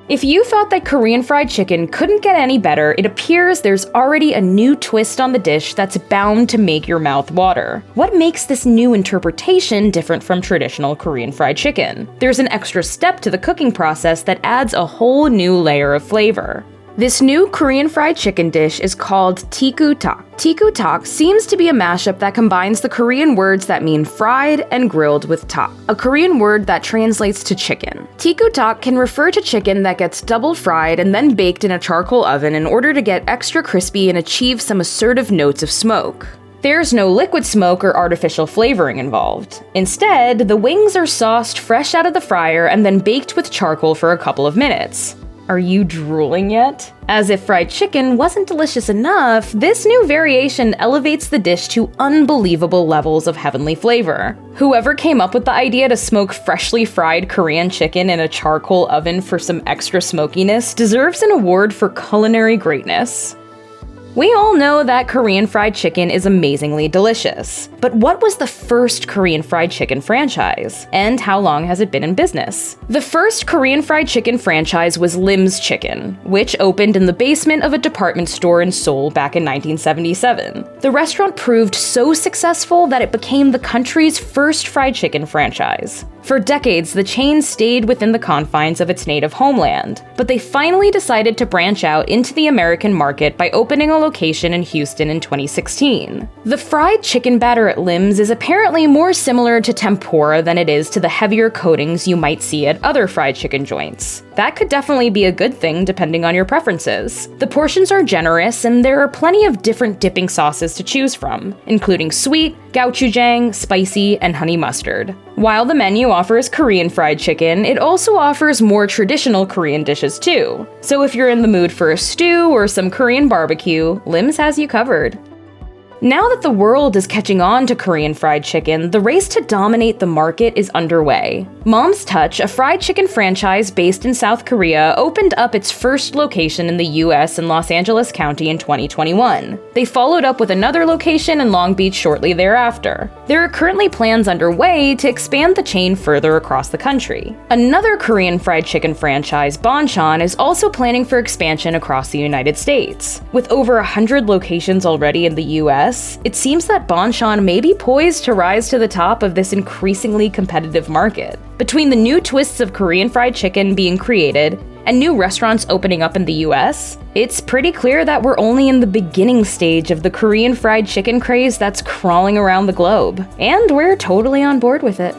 If you thought that Korean fried chicken couldn't get any better, it appears there's already a new twist on the dish that's bound to make your mouth water. What makes this new interpretation different from traditional Korean fried chicken? There's an extra step to the cooking process that adds a whole new layer of flavor. This new Korean fried chicken dish is called tikutak. Tikutak seems to be a mashup that combines the Korean words that mean fried and grilled with tak, a Korean word that translates to chicken. Tikutak can refer to chicken that gets double fried and then baked in a charcoal oven in order to get extra crispy and achieve some assertive notes of smoke. There's no liquid smoke or artificial flavoring involved. Instead, the wings are sauced fresh out of the fryer and then baked with charcoal for a couple of minutes. Are you drooling yet? As if fried chicken wasn't delicious enough, this new variation elevates the dish to unbelievable levels of heavenly flavor. Whoever came up with the idea to smoke freshly fried Korean chicken in a charcoal oven for some extra smokiness deserves an award for culinary greatness. We all know that Korean fried chicken is amazingly delicious. But what was the first Korean fried chicken franchise? And how long has it been in business? The first Korean fried chicken franchise was Lim's Chicken, which opened in the basement of a department store in Seoul back in 1977. The restaurant proved so successful that it became the country's first fried chicken franchise. For decades, the chain stayed within the confines of its native homeland, but they finally decided to branch out into the American market by opening a location in Houston in 2016. The fried chicken batter at Lim's is apparently more similar to tempura than it is to the heavier coatings you might see at other fried chicken joints. That could definitely be a good thing depending on your preferences. The portions are generous, and there are plenty of different dipping sauces to choose from, including sweet, gochujang, spicy, and honey mustard. While the menu offers Korean fried chicken, it also offers more traditional Korean dishes too. So if you're in the mood for a stew or some Korean barbecue, Lim's has you covered. Now that the world is catching on to Korean fried chicken, the race to dominate the market is underway. Mom's Touch, a fried chicken franchise based in South Korea, opened up its first location in the US in Los Angeles County in 2021. They followed up with another location in Long Beach shortly thereafter. There are currently plans underway to expand the chain further across the country. Another Korean fried chicken franchise, Bonchon, is also planning for expansion across the United States. With over 100 locations already in the US, it seems that Bonchon may be poised to rise to the top of this increasingly competitive market. Between the new twists of Korean fried chicken being created and new restaurants opening up in the US, it's pretty clear that we're only in the beginning stage of the Korean fried chicken craze that's crawling around the globe. And we're totally on board with it.